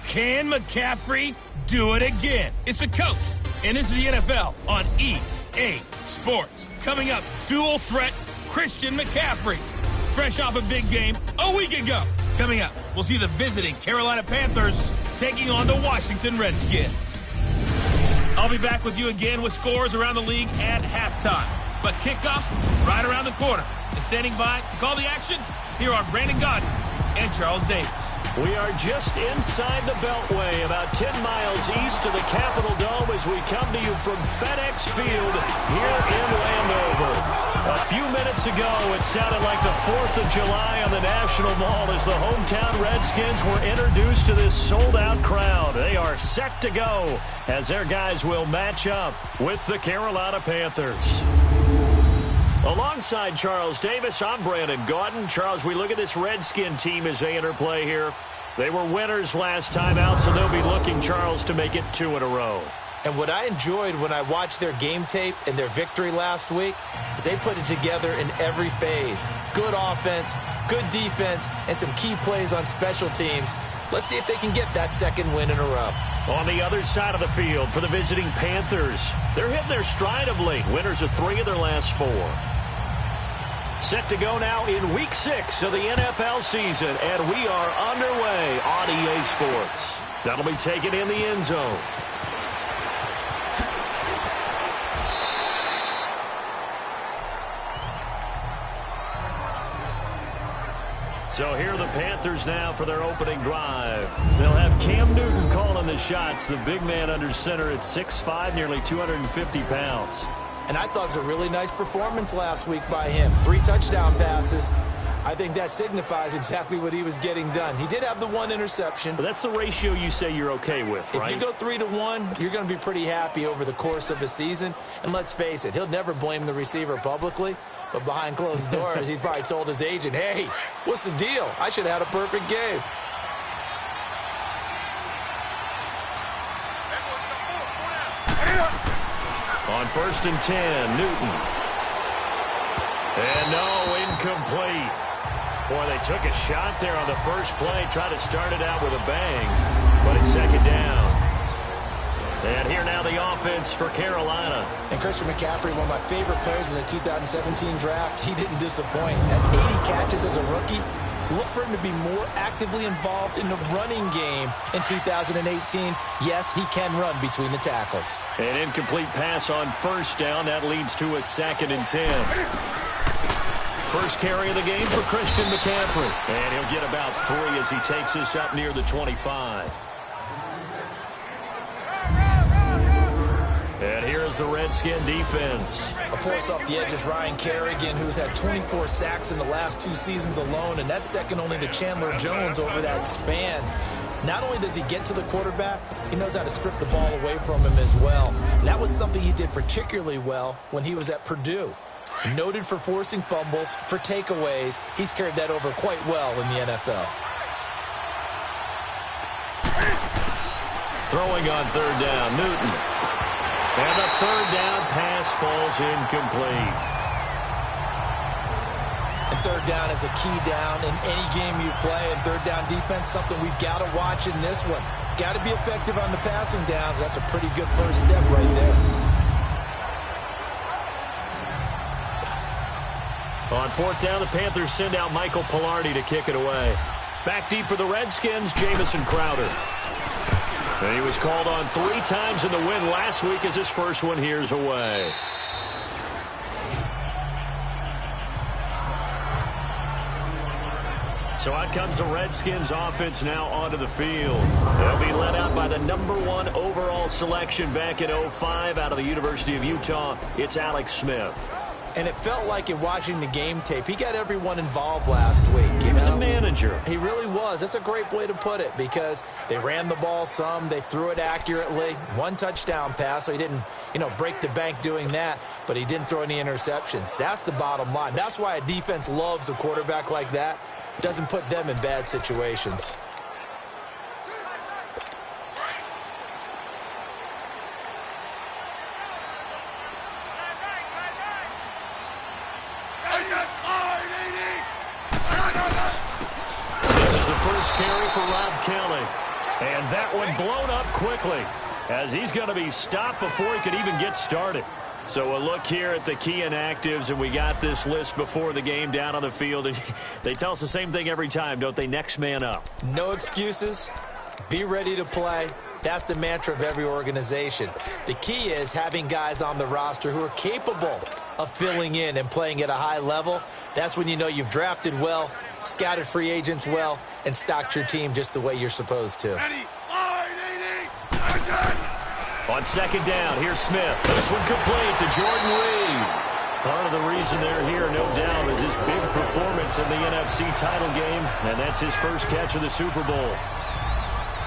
Can McCaffrey do it again? It's the coach, and this is the NFL on EA Sports. Coming up, dual threat Christian McCaffrey. Fresh off a big game a week ago. Coming up, we'll see the visiting Carolina Panthers taking on the Washington Redskins. I'll be back with you again with scores around the league at halftime. But kickoff right around the corner. And standing by to call the action, here are Brandon Gaudin and Charles Davis. We are just inside the Beltway, about 10 miles east of the Capitol Dome as we come to you from FedEx Field here in Landover. A few minutes ago, it sounded like the 4th of July on the National Mall as the hometown Redskins were introduced to this sold-out crowd. They are set to go as their guys will match up with the Carolina Panthers. Alongside Charles Davis, I'm Brandon Gaudin. Charles, we look at this Redskin team as they interplay here. They were winners last time out, so they'll be looking, Charles, to make it 2 in a row. And what I enjoyed when I watched their game tape and their victory last week is they put it together in every phase. Good offense, good defense, and some key plays on special teams. Let's see if they can get that second win in a row. On the other side of the field for the visiting Panthers, they're hitting their stride of late. Winners of 3 of their last 4. Set to go now in Week 6 of the NFL season, and we are underway on EA Sports. That'll be taken in the end zone. So here are the Panthers now for their opening drive. They'll have Cam Newton calling the shots, the big man under center at 6'5", nearly 250 pounds. And I thought it was a really nice performance last week by him. 3 touchdown passes. I think that signifies exactly what he was getting done. He did have the 1 interception. But that's the ratio you say you're okay with, right? If you go 3-1, you're going to be pretty happy over the course of the season. And let's face it, he'll never blame the receiver publicly. But behind closed doors, he probably told his agent, hey, what's the deal? I should have had a perfect game. On 1st and 10, Newton. And no, incomplete. Boy, they took a shot there on the first play, tried to start it out with a bang, but it's second down. And here now the offense for Carolina. And Christian McCaffrey, one of my favorite players in the 2017 draft, he didn't disappoint. At 80 catches as a rookie, look for him to be more actively involved in the running game in 2018. Yes, he can run between the tackles. An incomplete pass on 1st down. That leads to a 2nd and 10. First carry of the game for Christian McCaffrey. And he'll get about 3 as he takes this up near the 25. And here's the Redskin defense. A force off the edge is Ryan Kerrigan, who's had 24 sacks in the last 2 seasons alone, and that's second only to Chandler Jones over that span. Not only does he get to the quarterback, he knows how to strip the ball away from him as well. And that was something he did particularly well when he was at Purdue. Noted for forcing fumbles, for takeaways. He's carried that over quite well in the NFL. Throwing on 3rd down, Newton. And the 3rd down pass falls incomplete. And 3rd down is a key down in any game you play. And 3rd down defense, something we've got to watch in this one. Got to be effective on the passing downs. That's a pretty good first step right there. On 4th down, the Panthers send out Michael Pilardi to kick it away. Back deep for the Redskins, Jamison Crowder. And he was called on 3 times in the win last week as his first one here's away. So out comes the Redskins offense now onto the field. They'll be led out by the #1 overall selection back in 2005 out of the University of Utah. It's Alex Smith. And it felt like in watching the game tape, he got everyone involved last week. He was a manager. He really was. That's a great way to put it because they ran the ball some. They threw it accurately. 1 touchdown pass, so he didn't, break the bank doing that, but he didn't throw any interceptions. That's the bottom line. That's why a defense loves a quarterback like that. It doesn't put them in bad situations. This is the first carry for Rob Kelly. And that one blown up quickly, as he's going to be stopped before he could even get started. So a look here at the key inactives, and we got this list before the game down on the field. And they tell us the same thing every time, don't they? Next man up. No excuses. Be ready to play. That's the mantra of every organization. The key is having guys on the roster who are capable of filling in and playing at a high level. That's when you know you've drafted well, scouted free agents well, and stocked your team just the way you're supposed to. On second down, here's Smith. This one complete to Jordan Reed. Part of the reason they're here, no doubt, is his big performance in the NFC title game, and that's his first catch of the Super Bowl.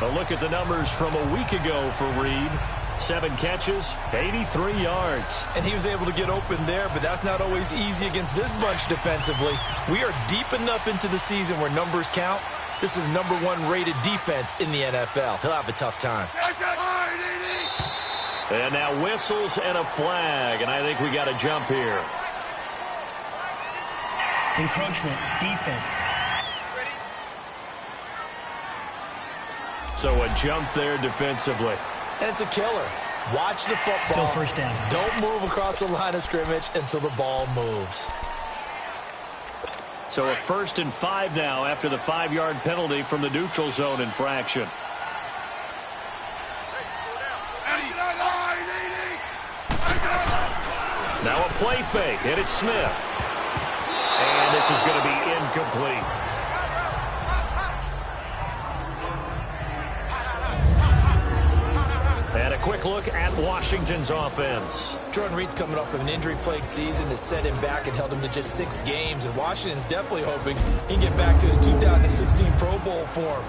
A look at the numbers from a week ago for Reed. 7 catches, 83 yards. And he was able to get open there, but that's not always easy against this bunch defensively. We are deep enough into the season where numbers count. This is #1 rated defense in the NFL. He'll have a tough time. And now whistles and a flag, and I think we got a jump here. Encroachment, defense. So a jump there defensively. And it's a killer. Watch the football. Still first down. Don't move across the line of scrimmage until the ball moves. So a 1st and 5 now after the 5-yard penalty from the neutral zone infraction. Now a play fake, and it's Smith. And this is going to be incomplete. And a quick look at Washington's offense. Jordan Reed's coming off of an injury-plagued season that set him back and held him to just 6 games. And Washington's definitely hoping he can get back to his 2016 Pro Bowl form.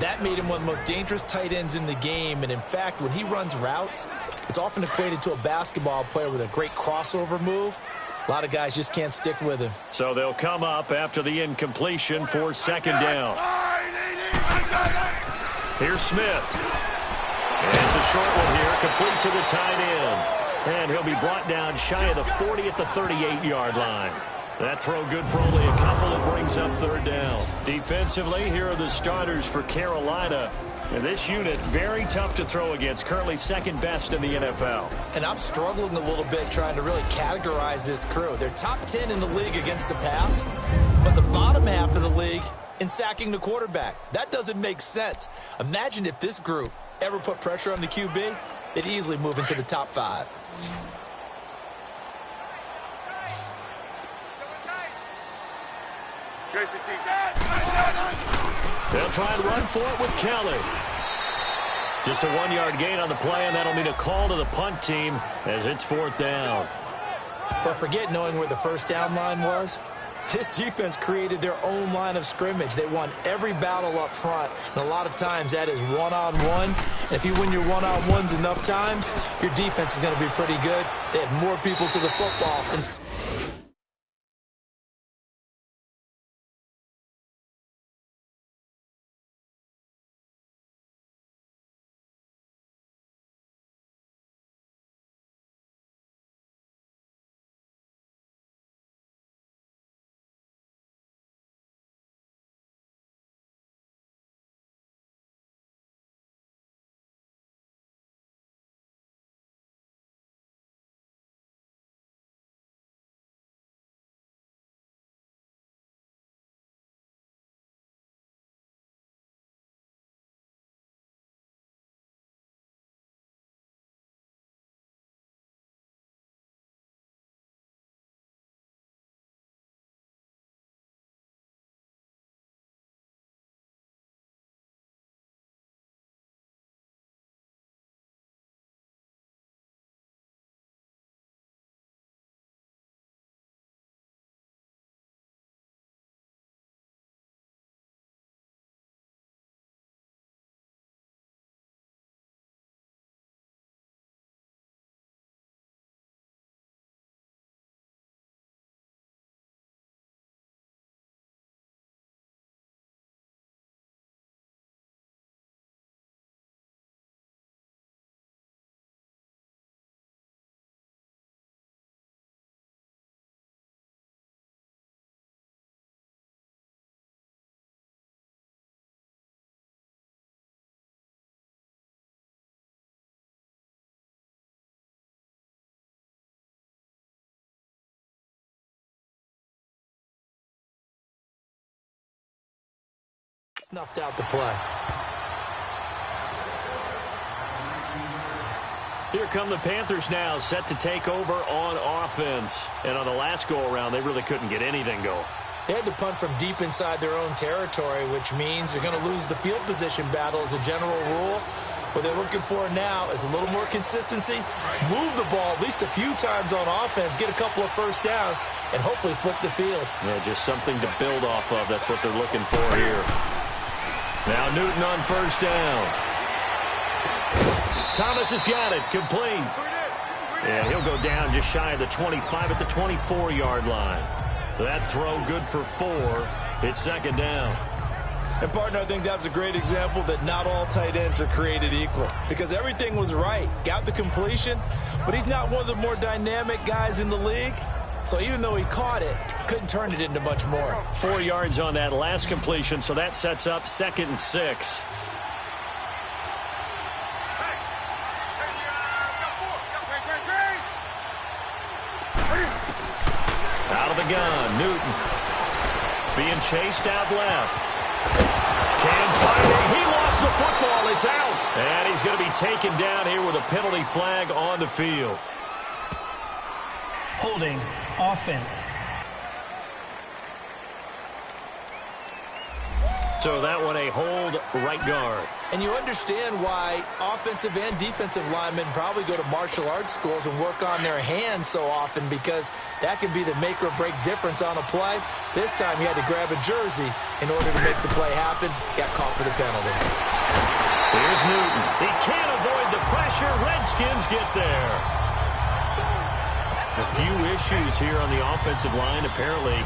That made him one of the most dangerous tight ends in the game. And in fact, when he runs routes, it's often equated to a basketball player with a great crossover move. A lot of guys just can't stick with him. So they'll come up after the incompletion for 2nd down. Here's Smith. And it's a short one here, complete to the tight end. And he'll be brought down shy of the 40 at the 38-yard line. That throw good for only a couple. It brings up 3rd down. Defensively, here are the starters for Carolina. And this unit, very tough to throw against, currently 2nd best in the NFL. And I'm struggling a little bit trying to really categorize this crew. They're top 10 in the league against the pass, but the bottom half of the league in sacking the quarterback. That doesn't make sense. Imagine if this group ever put pressure on the QB, they'd easily move into the top 5. They'll try and run for it with Kelly. Just a 1-yard gain on the play, and that'll mean a call to the punt team as it's 4th down. But forget knowing where the first down line was. This defense created their own line of scrimmage. They won every battle up front, and a lot of times that is one-on-one. And if you win your one-on-ones enough times, your defense is going to be pretty good. They had more people to the football. And Snuffed out the play. Here come the Panthers now, set to take over on offense. And on the last go-around, they really couldn't get anything going. They had to punt from deep inside their own territory, which means they're going to lose the field position battle as a general rule. What they're looking for now is a little more consistency, move the ball at least a few times on offense, get a couple of first downs, and hopefully flip the field. Yeah, just something to build off of. That's what they're looking for here. Now Newton on first down. Thomas has got it, complete. And he'll go down just shy of the 25 at the 24-yard line. That throw good for 4. It's second down. And, partner, I think that's a great example that not all tight ends are created equal, because everything was right. Got the completion, but he's not one of the more dynamic guys in the league. So even though he caught it, couldn't turn it into much more. 4 yards on that last completion, so that sets up 2nd and 6. Out of the gun, Newton. Being chased out left. Can't find it. He lost the football. It's out. And he's going to be taken down here with a penalty flag on the field. Holding offense. So that one a hold right guard. And you understand why offensive and defensive linemen probably go to martial arts schools and work on their hands so often, because that can be the make or break difference on a play. This time he had to grab a jersey in order to make the play happen. Got caught for the penalty. Here's Newton. He can't avoid the pressure. Redskins get there. A few issues here on the offensive line. Apparently,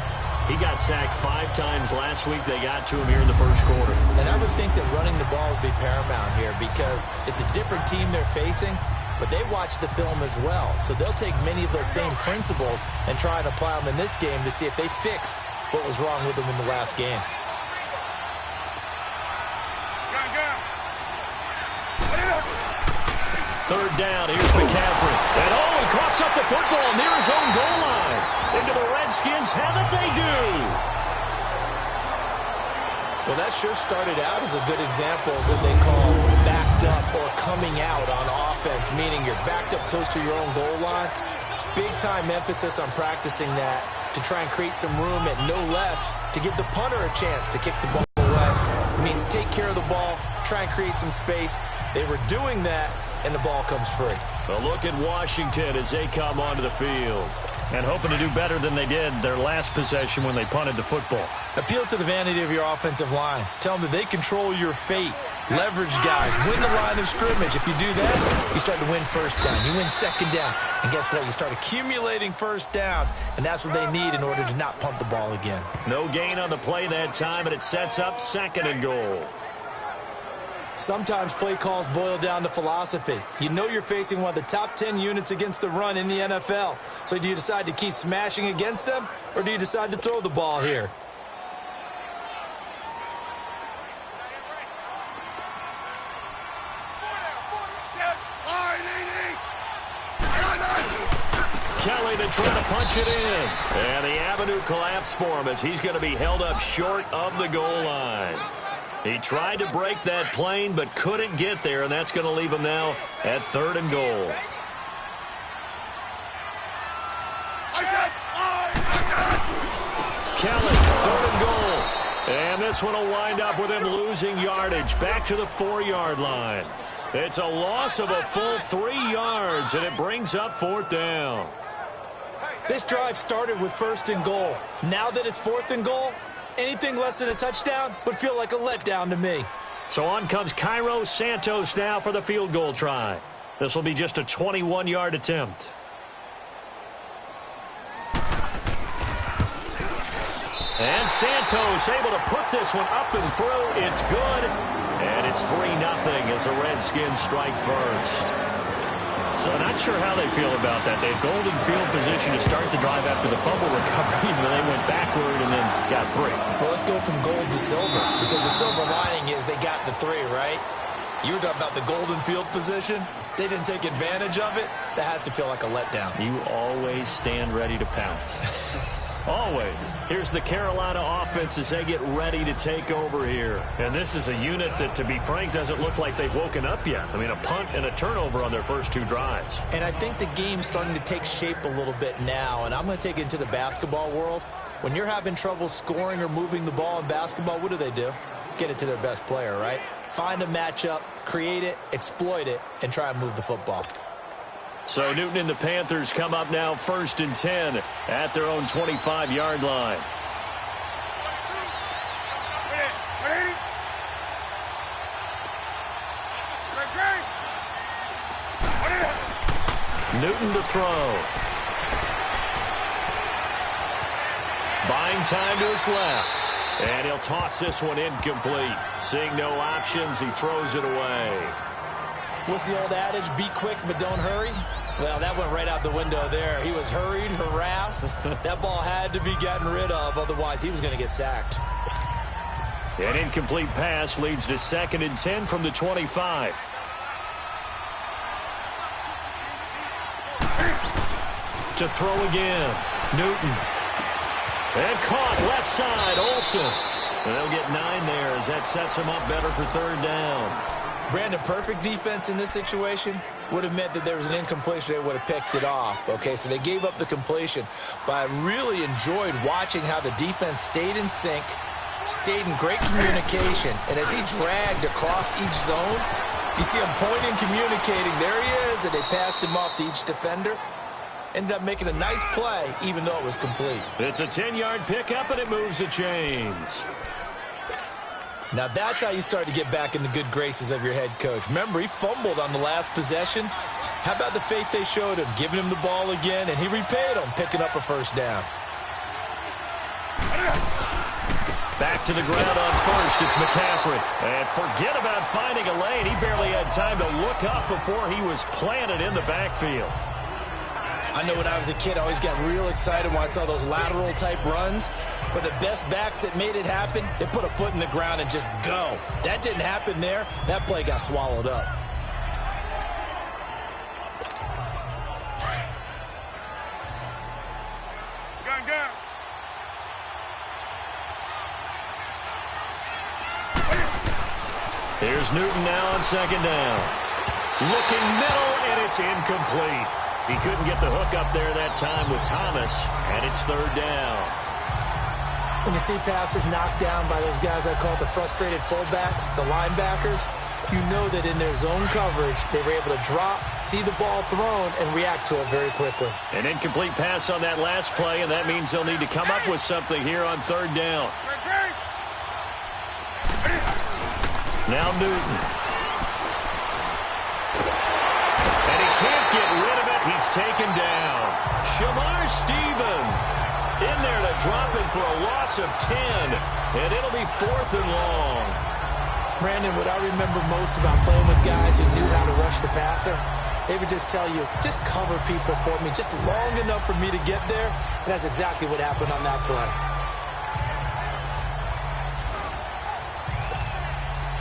he got sacked 5 times last week. They got to him here in the first quarter. And I would think that running the ball would be paramount here, because it's a different team they're facing, but they watch the film as well. So they'll take many of those same principles and try and apply them in this game to see if they fixed what was wrong with them in the last game. Third down, here's McCaffrey. And he coughs up the football near his own goal line. Into the Redskins have it, they do. Well, that sure started out as a good example of what they call backed up or coming out on offense, meaning you're backed up close to your own goal line. Big-time emphasis on practicing that to try and create some room at no less to give the punter a chance to kick the ball away. It means take care of the ball, try and create some space. They were doing that, and the ball comes free. A look at Washington as they come onto the field. And hoping to do better than they did their last possession when they punted the football. Appeal to the vanity of your offensive line. Tell them that they control your fate. Leverage guys. Win the line of scrimmage. If you do that, you start to win first down. You win second down. And guess what? You start accumulating first downs. And that's what they need in order to not punt the ball again. No gain on the play that time, and it sets up 2nd and goal. Sometimes play calls boil down to philosophy. You know you're facing one of the top 10 units against the run in the NFL. So do you decide to keep smashing against them, or do you decide to throw the ball here? Kelly, they try to punch it in. And the avenue collapsed for him as he's going to be held up short of the goal line. He tried to break that plane but couldn't get there, and that's going to leave him now at 3rd and goal. Kelly, 3rd and goal. And this one will wind up with him losing yardage back to the 4-yard line. It's a loss of a full 3 yards, and it brings up 4th down. This drive started with 1st and goal. Now that it's 4th and goal, anything less than a touchdown would feel like a letdown to me. So on comes Cairo Santos now for the field goal try. This will be just a 21-yard attempt. And Santos able to put this one up and through. It's good. And it's 3-0 as the Redskins strike first. So not sure how they feel about that. They had golden field position to start the drive after the fumble recovery, and then they went backward and then got 3. Well, let's go from gold to silver, because the silver lining is they got the 3, right? You were talking about the golden field position. They didn't take advantage of it. That has to feel like a letdown. You always stand ready to pounce. Always. Here's the Carolina offense as they get ready to take over here. And this is a unit that, to be frank, doesn't look like they've woken up yet. I mean, a punt and a turnover on their first 2 drives. And I think the game's starting to take shape a little bit now, and I'm going to take it into the basketball world. When you're having trouble scoring or moving the ball in basketball, what do? Get it to their best player, right? Find a matchup, create it, exploit it, and try and move the football. So Newton and the Panthers come up now 1st and 10 at their own 25-yard line. Newton to throw. Buying time to his left. And he'll toss this one incomplete. Seeing no options, he throws it away. What's the old adage? Be quick, but don't hurry. Well, that went right out the window there. He was hurried, harassed. That ball had to be gotten rid of, otherwise he was going to get sacked. An incomplete pass leads to 2nd and 10 from the 25. To throw again. Newton. And caught left side, Olsen. And they'll get 9 there as that sets him up better for 3rd down. Brandon, perfect defense in this situation would have meant that there was an incompletion. They would have picked it off. Okay, so they gave up the completion. But I really enjoyed watching how the defense stayed in sync, stayed in great communication. And as he dragged across each zone, you see him pointing, communicating. There he is, and they passed him off to each defender. Ended up making a nice play, even though it was complete. It's a 10-yard pickup, and it moves the chains. Now that's how you start to get back in the good graces of your head coach. Remember, he fumbled on the last possession. How about the faith they showed him, giving him the ball again, and he repaid them, picking up a 1st down. Back to the ground on 1st, it's McCaffrey. And forget about finding a lane. He barely had time to look up before he was planted in the backfield. I know when I was a kid, I always got real excited when I saw those lateral-type runs. But the best backs that made it happen, they put a foot in the ground and just go. That didn't happen there. That play got swallowed up. Here's Newton now on 2nd down. Looking middle, and it's incomplete. He couldn't get the hook up there that time with Thomas, and it's 3rd down. When you see passes knocked down by those guys I call the frustrated fullbacks, the linebackers, you know that in their zone coverage, they were able to drop, see the ball thrown, and react to it very quickly. An incomplete pass on that last play, and that means they'll need to come up with something here on 3rd down. Now Newton. And he can't get rid of it. He's taken down. Shamar Stephen in there to drop it for a loss of 10. And it'll be 4th and long. Brandon, what I remember most about playing with guys who knew how to rush the passer, they would just tell you, just cover people for me, just long enough for me to get there. And that's exactly what happened on that play.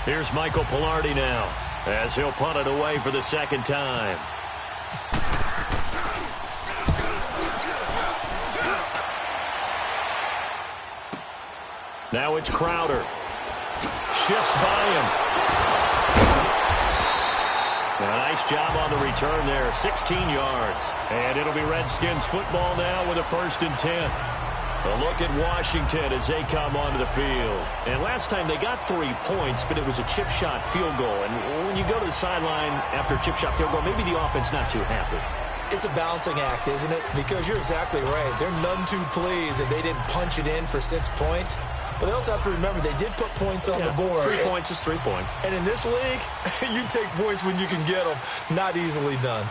Here's Michael Pilardi now, as he'll punt it away for the 2nd time. Now it's Crowder. Shifts by him. A nice job on the return there, 16 yards. And it'll be Redskins football now with a 1st and 10. A look at Washington as they come onto the field. And last time they got 3 points, but it was a chip shot field goal. And when you go to the sideline after a chip shot field goal, maybe the offense not too happy. It's a balancing act, isn't it? Because you're exactly right. They're none too pleased that they didn't punch it in for 6 points. But they also have to remember they did put points on the board. 3 points is 3 points. And in this league, you take points when you can get them. Not easily done.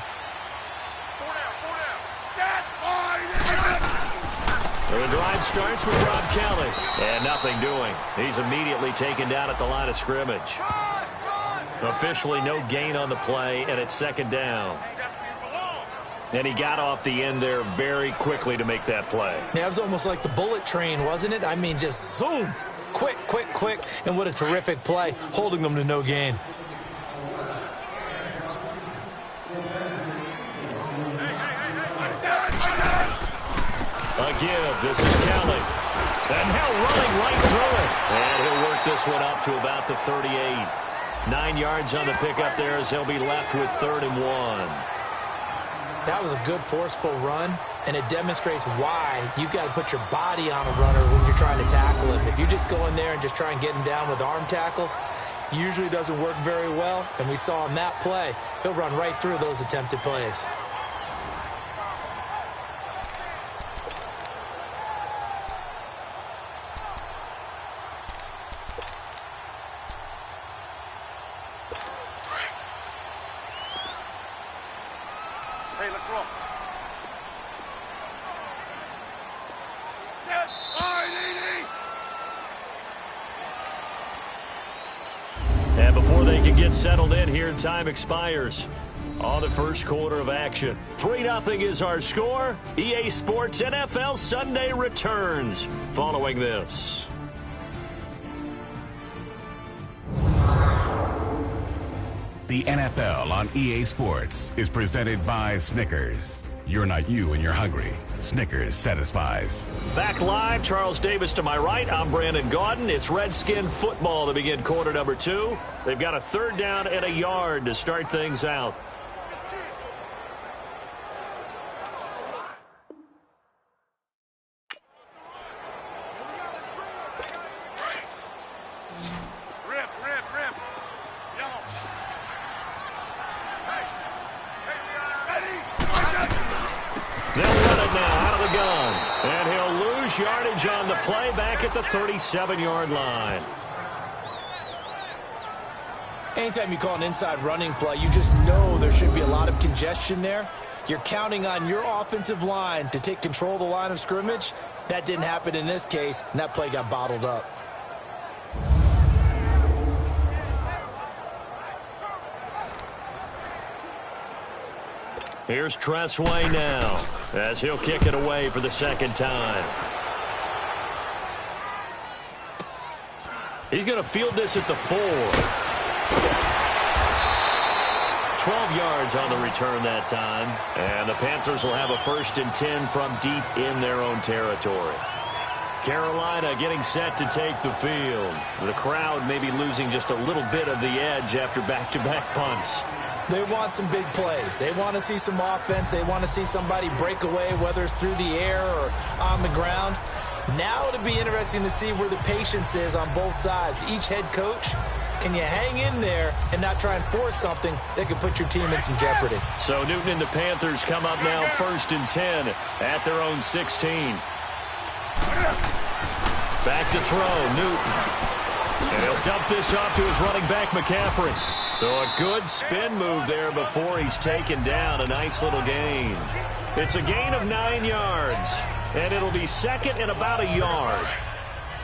The drive starts with Rob Kelly. And nothing doing. He's immediately taken down at the line of scrimmage. Officially no gain on the play, and it's 2nd down. And he got off the end there very quickly to make that play. Yeah, it was almost like the bullet train, wasn't it? I mean, just zoom. Quick, quick, quick. And what a terrific play, holding them to no gain. A give. This is Kelly. And now running right through it. And he'll work this one up to about the 38. 9 yards on the pickup there as he'll be left with 3rd and 1. That was a good forceful run, and it demonstrates why you've got to put your body on a runner when you're trying to tackle him. If you just go in there and just try and get him down with arm tackles, usually doesn't work very well, and we saw on that play, he'll run right through those attempted plays. Hey, let's roll. And before they can get settled in here, time expires on the first quarter of action. 3-0 is our score. EA Sports NFL Sunday returns following this. The NFL on EA Sports is presented by Snickers. You're not you and you're hungry. Snickers satisfies. Back live, Charles Davis to my right. I'm Brandon Gaudin. It's Redskin football to begin quarter number 2. They've got a 3rd down and a yard to start things out. Rip. Yellow. They'll run it now out of the gun. And he'll lose yardage on the play back at the 37-yard line. Anytime you call an inside running play, you just know there should be a lot of congestion there. You're counting on your offensive line to take control of the line of scrimmage. That didn't happen in this case, and that play got bottled up. Here's Tressway now as he'll kick it away for the 2nd time. He's going to field this at the 4. 12 yards on the return that time. And the Panthers will have a 1st and 10 from deep in their own territory. Carolina getting set to take the field. The crowd maybe losing just a little bit of the edge after back-to-back punts. They want some big plays. They want to see some offense. They want to see somebody break away, whether it's through the air or on the ground. Now it'll be interesting to see where the patience is on both sides. Each head coach, can you hang in there and not try and force something that could put your team in some jeopardy? So Newton and the Panthers come up now 1st and 10 at their own 16. Back to throw, Newton. And he'll dump this off to his running back, McCaffrey. So a good spin move there before he's taken down. A nice little gain. It's a gain of 9 yards, and it'll be 2nd and about a yard.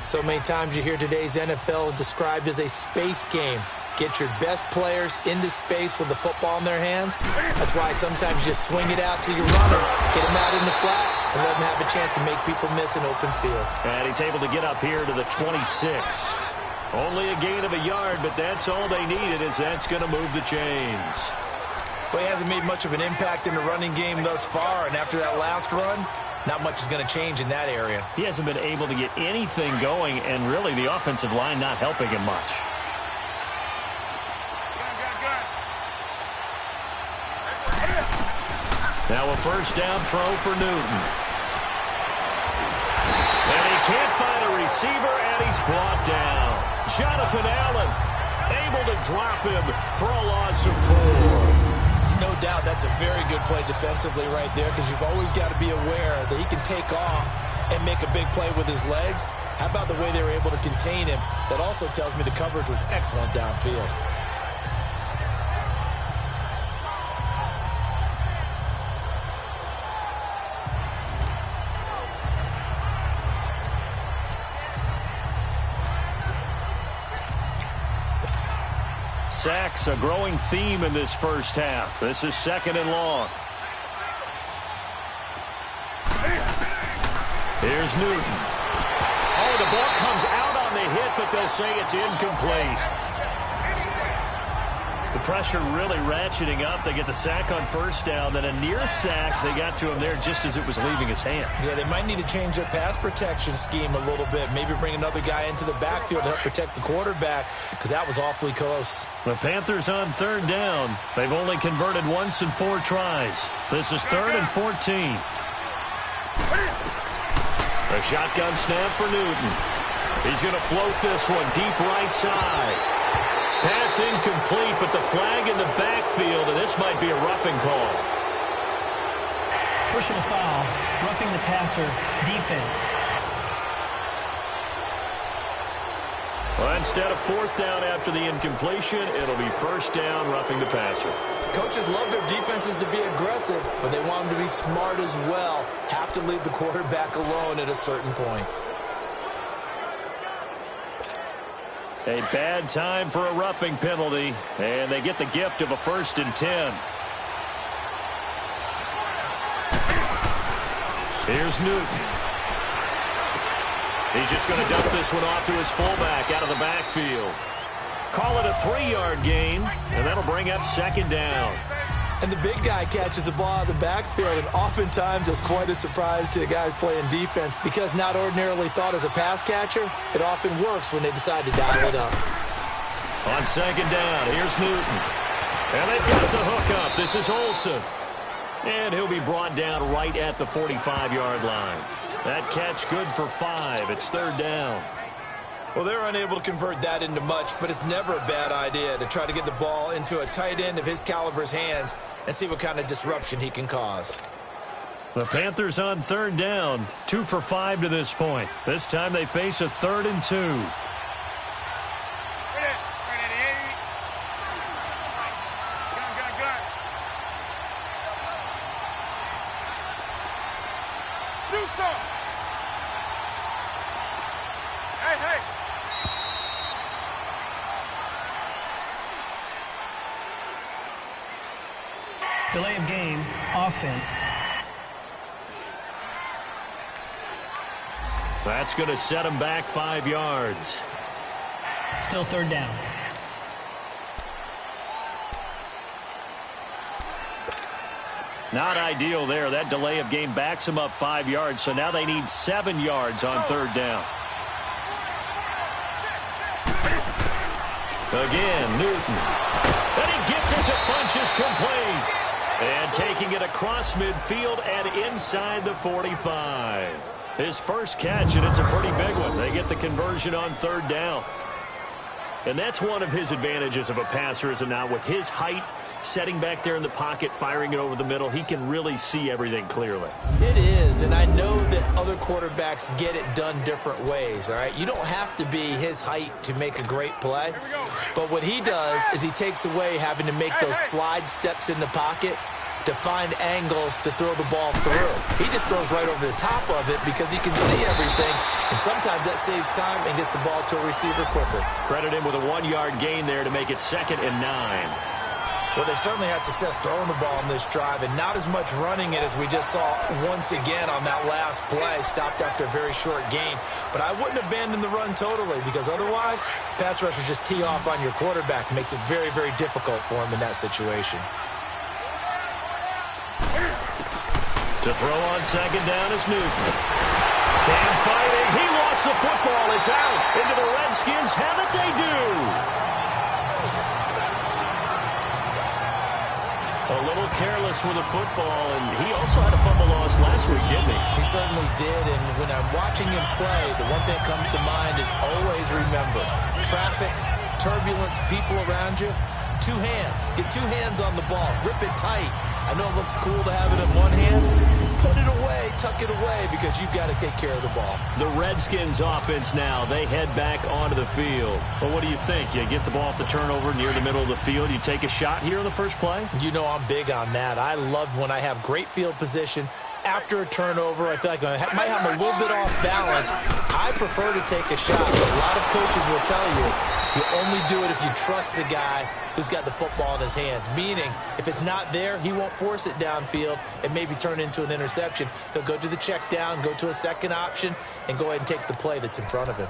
So many times you hear today's NFL described as a space game. Get your best players into space with the football in their hands. That's why sometimes you swing it out to your runner, get him out in the flat, and let him have a chance to make people miss an open field. And he's able to get up here to the 26. Only a gain of a yard, but that's all they needed, as that's going to move the chains. Well, he hasn't made much of an impact in the running game thus far, and after that last run, not much is going to change in that area. He hasn't been able to get anything going, and really the offensive line not helping him much. Now a 1st down throw for Newton. And he can't find a receiver, and he's brought down. Jonathan Allen able to drop him for a loss of 4. No doubt that's a very good play defensively right there, because you've always got to be aware that he can take off and make a big play with his legs. How about the way they were able to contain him? That also tells me the coverage was excellent downfield. Sacks, a growing theme in this first half. This is 2nd and long. Here's Newton. Oh, the ball comes out on the hit, but they'll say it's incomplete. The pressure really ratcheting up. They get the sack on first down, then a near sack. They got to him there just as it was leaving his hand. Yeah, they might need to change their pass protection scheme a little bit. Maybe bring another guy into the backfield to help protect the quarterback, because that was awfully close. The Panthers on third down. They've only converted once in 4 tries. This is 3rd and 14. A shotgun snap for Newton. He's going to float this one deep right side. Pass incomplete, but the flag in the backfield, and this might be a roughing call. Personal foul, roughing the passer, defense. Well, instead of 4th down after the incompletion, it'll be 1st down, roughing the passer. Coaches love their defenses to be aggressive, but they want them to be smart as well. Have to leave the quarterback alone at a certain point. A bad time for a roughing penalty, and they get the gift of a 1st and 10. Here's Newton. He's just going to dump this one off to his fullback out of the backfield. Call it a 3-yard gain, and that'll bring up 2nd down. And the big guy catches the ball out of the backfield, and oftentimes it's quite a surprise to the guys playing defense, because not ordinarily thought as a pass catcher, it often works when they decide to dial it up. On 2nd down, here's Newton. And they've got the hook up. This is Olsen. And he'll be brought down right at the 45-yard line. That catch good for 5. It's 3rd down. Well, they're unable to convert that into much, but it's never a bad idea to try to get the ball into a tight end of his caliber's hands and see what kind of disruption he can cause. The Panthers on 3rd down, 2 for 5 to this point. This time they face a 3rd and 2. Delay of game, offense. That's going to set him back 5 yards. Still 3rd down. Not ideal there. That delay of game backs him up 5 yards, so now they need 7 yards on 3rd down. Again, Newton. And he gets it to Funchess complete. And taking it across midfield and inside the 45. His first catch, and it's a pretty big one. They get the conversion on 3rd down. And that's one of his advantages of a passer, is it not? With his height, setting back there in the pocket, firing it over the middle, he can really see everything clearly. It is, and I know that other quarterbacks get it done different ways, all right? You don't have to be his height to make a great play, but what he does is he takes away having to make those slide steps in the pocket to find angles to throw the ball through. He just throws right over the top of it because he can see everything, and sometimes that saves time and gets the ball to a receiver quicker. Credit him with a 1-yard gain there to make it 2nd and 9. Well, they certainly had success throwing the ball in this drive, and not as much running it as we just saw once again on that last play, stopped after a very short gain. But I wouldn't abandon the run totally, because otherwise, pass rushers just tee off on your quarterback. Makes it very, very difficult for him in that situation. To throw on 2nd down is Newton. Cam fighting. He lost the football. It's out. Into the Redskins. Have it they do. A little careless with the football, and he also had a fumble loss last week, didn't he? He certainly did, and when I'm watching him play, the one thing that comes to mind is always remember, traffic, turbulence, people around you, 2 hands. Get 2 hands on the ball. Grip it tight. I know it looks cool to have it in one hand. Put it away, tuck it away, because you've got to take care of the ball. The Redskins offense now, they head back onto the field. Well, what do you think? You get the ball off the turnover near the middle of the field, you take a shot here on the first play? You know I'm big on that. I love when I have great field position. After a turnover, I feel like I might have a little bit off balance. I prefer to take a shot. But a lot of coaches will tell you, you only do it if you trust the guy who's got the football in his hands. Meaning, if it's not there, he won't force it downfield and maybe turn into an interception. He'll go to the check down, go to a second option, and go ahead and take the play that's in front of him.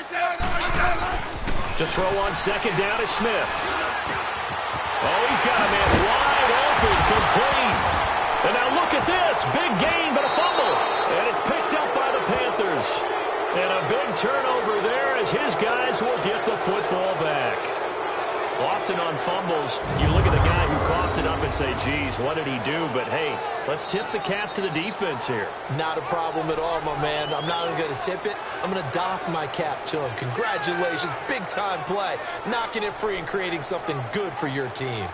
To throw on second down is Smith. Oh, he's got a man wide open, complete. And now look at this. Big gain, but a fumble. And it's picked up by the Panthers. And a big turnover there as his guys will get the football back. Often on fumbles, you look at the guy who coughed it up and say, geez, what did he do? But, hey, let's tip the cap to the defense here. Not a problem at all, my man. I'm not only going to tip it, I'm going to doff my cap to him. Congratulations, big-time play. Knocking it free and creating something good for your team.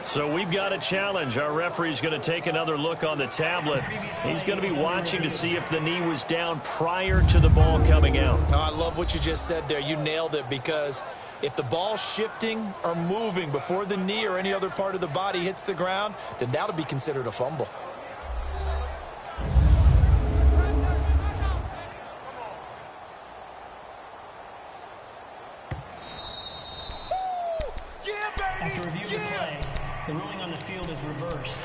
So we've got a challenge. Our referee's going to take another look on the tablet. He's going to be watching to see if the knee was down prior to the ball coming out. Oh, I love what you just said there. You nailed it, because if the ball's shifting or moving before the knee or any other part of the body hits the ground, then that'll be considered a fumble. After review of the play, the ruling on the field is reversed.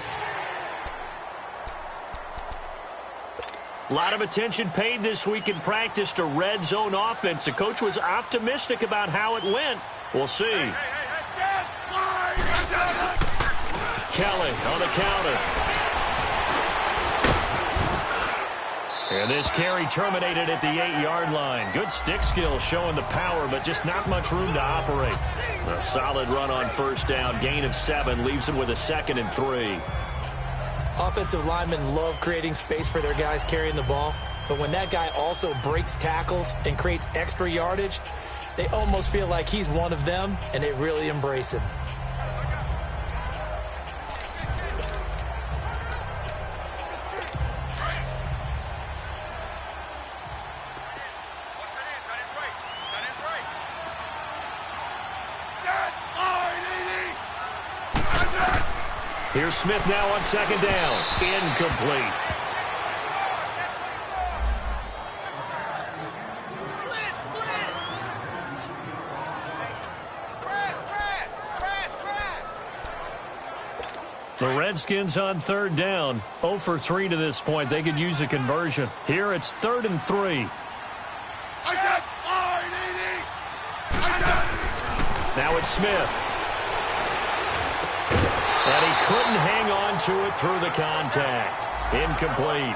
A lot of attention paid this week in practice to red zone offense. The coach was optimistic about how it went. We'll see. Kelly on the counter. And this carry terminated at the 8-yard line. Good stick skill showing the power, but just not much room to operate. A solid run on first down. Gain of 7 leaves him with a 2nd and 3. Offensive linemen love creating space for their guys carrying the ball, but when that guy also breaks tackles and creates extra yardage, they almost feel like he's one of them, and they really embrace him. Here's Smith now on second down. Incomplete. The Redskins on third down. 0 for 3 to this point. They could use a conversion. Here it's 3rd and 3. Now it's Smith. And he couldn't hang on to it through the contact. Incomplete.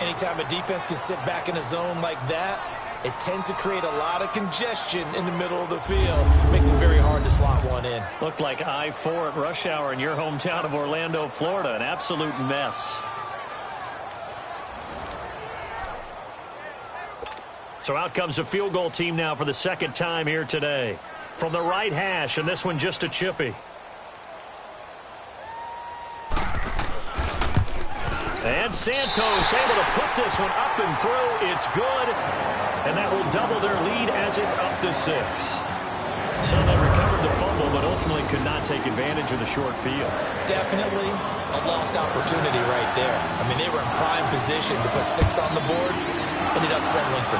Anytime a defense can sit back in a zone like that, it tends to create a lot of congestion in the middle of the field. Makes it very hard to slot one in. Looked like I-4 at rush hour in your hometown of Orlando, Florida. An absolute mess. So out comes a field goal team now for the second time here today. From the right hash, and this one just a chippy. And Santos able to put this one up and through. It's good. And that will double their lead as it's up to 6. So they recovered the fumble, but ultimately could not take advantage of the short field. Definitely A lost opportunity right there. I mean, they were in prime position to put 6 on the board. Ended up settling for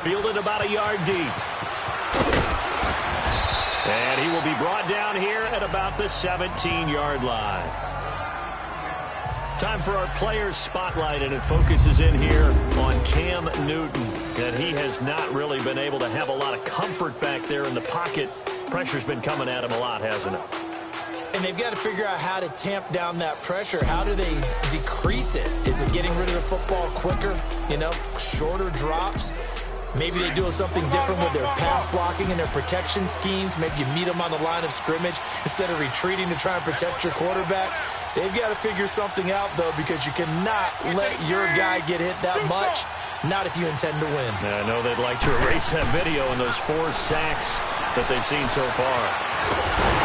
3. Fielded about a yard deep. And he will be brought down here at about the 17-yard line. Time for our players spotlight, and it focuses in here on Cam Newton. And he has not really been able to have a lot of comfort back there in the pocket. Pressure's been coming at him a lot, hasn't it? And they've got to figure out how to tamp down that pressure. How do they decrease it? Is it getting rid of the football quicker? You know, shorter drops? Maybe they do something different with their pass blocking and their protection schemes. Maybe you meet them on the line of scrimmage instead of retreating to try and protect your quarterback. They've got to figure something out, though, because you cannot let your guy get hit that much, not if you intend to win. Yeah, I know they'd like to erase that video and those 4 sacks that they've seen so far.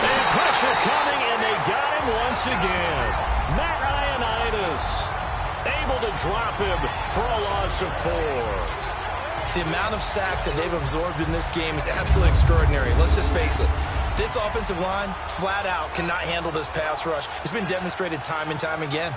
And pressure coming, and they got him once again. Matt Ioannidis able to drop him for a loss of 4. The amount of sacks that they've absorbed in this game is absolutely extraordinary. Let's just face it. This offensive line, flat out, cannot handle this pass rush. It's been demonstrated time and time again.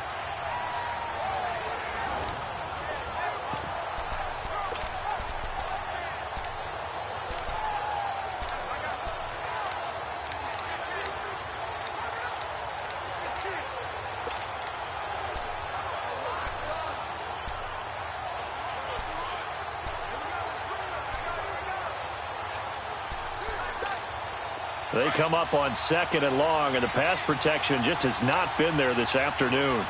They come up on 2nd and long, and the pass protection just has not been there this afternoon.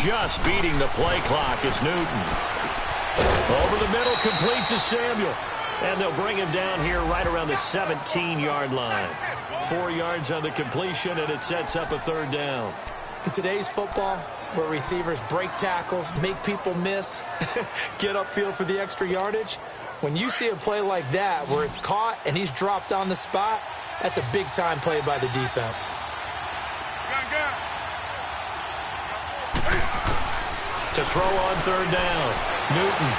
Just beating the play clock is Newton. Over the middle, complete to Samuel. And they'll bring him down here right around the 17-yard line. 4 yards on the completion, and it sets up a 3rd down. In today's football, where receivers break tackles, make people miss, get upfield for the extra yardage, when you see a play like that where it's caught and he's dropped on the spot, that's a big-time play by the defense. To throw on 3rd down, Newton.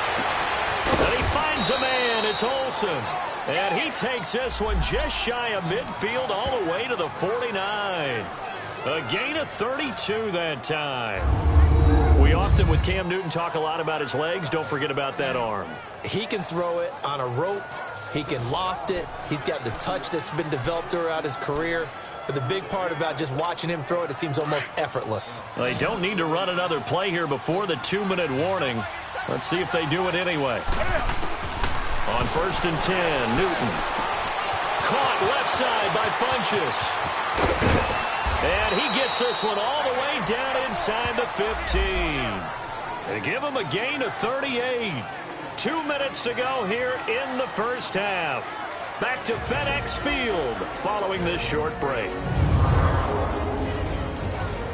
And he finds a man. It's Olsen. And he takes this one just shy of midfield all the way to the 49. A gain of 32 that time. We often, with Cam Newton, talk a lot about his legs. Don't forget about that arm. He can throw it on a rope. He can loft it. He's got the touch that's been developed throughout his career. But the big part about just watching him throw it, it seems almost effortless. They don't need to run another play here before the 2-minute warning. Let's see if they do it anyway. On 1st and 10, Newton. Caught left side by Funchess. And he gets this one all the way down inside the 15. They give him a gain of 38. 2 minutes to go here in the first half. Back to FedEx Field following this short break.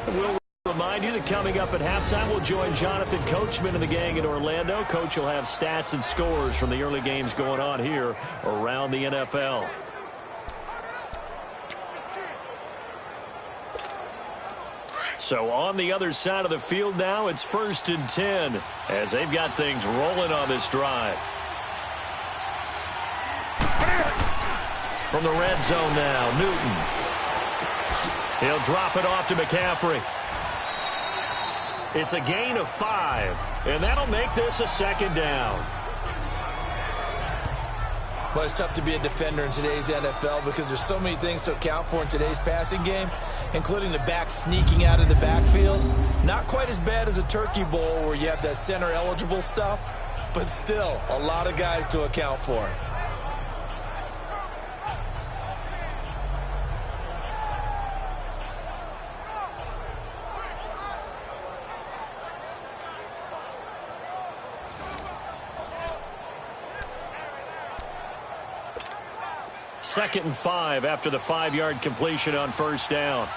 We'll remind you that coming up at halftime, we'll join Jonathan Coachman and the gang in Orlando. Coach will have stats and scores from the early games going on here around the NFL. So on the other side of the field now, it's 1st and 10 as they've got things rolling on this drive. From the red zone now, Newton. He'll drop it off to McCaffrey. It's a gain of 5, and that'll make this a 2nd down. Well, it's tough to be a defender in today's NFL because there's so many things to account for in today's passing game, including the back sneaking out of the backfield. Not quite as bad as a turkey bowl where you have that center-eligible stuff, but still a lot of guys to account for. Second and 5 after the 5-yard completion on 1st down.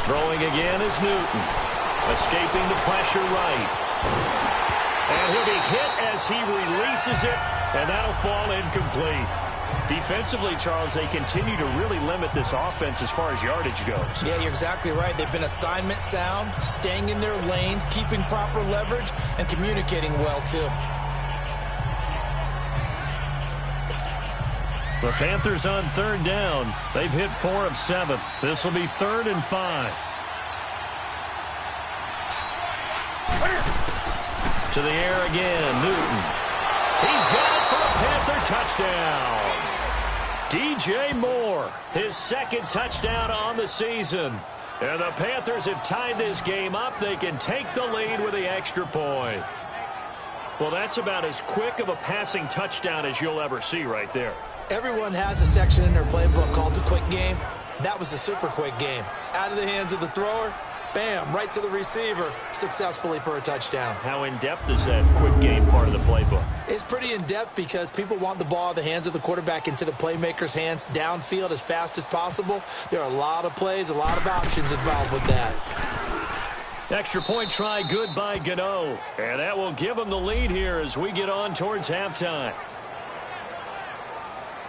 Throwing again is Newton. Escaping the pressure right. And he'll be hit as he releases it, and that'll fall incomplete. Defensively, Charles, they continue to really limit this offense as far as yardage goes. Yeah, you're exactly right. They've been assignment sound, staying in their lanes, keeping proper leverage, and communicating well, too. The Panthers on 3rd down. They've hit 4 of 7. This will be 3rd and 5. To the air again, Newton. He's got it for a Panther touchdown. DJ Moore, his 2nd touchdown on the season. And the Panthers have tied this game up. They can take the lead with the extra point. Well, that's about as quick of a passing touchdown as you'll ever see right there. Everyone has a section in their playbook called the quick game. That was the super quick game. Out of the hands of the thrower, bam, right to the receiver, successfully for a touchdown. How in-depth is that quick game part of the playbook? It's pretty in-depth because people want the ball out of the hands of the quarterback into the playmaker's hands downfield as fast as possible. There are a lot of plays, a lot of options involved with that. Extra point try good by Gano. And that will give them the lead here as we get on towards halftime.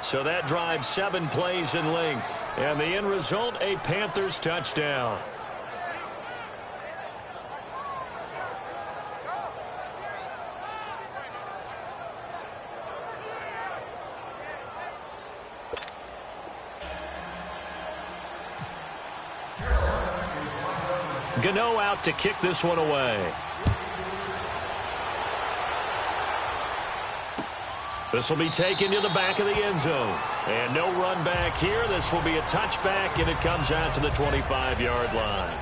So that drives 7 plays in length. And the end result, a Panthers touchdown. Gano out to kick this one away. This will be taken to the back of the end zone. And no run back here. This will be a touchback, and it comes out to the 25-yard line.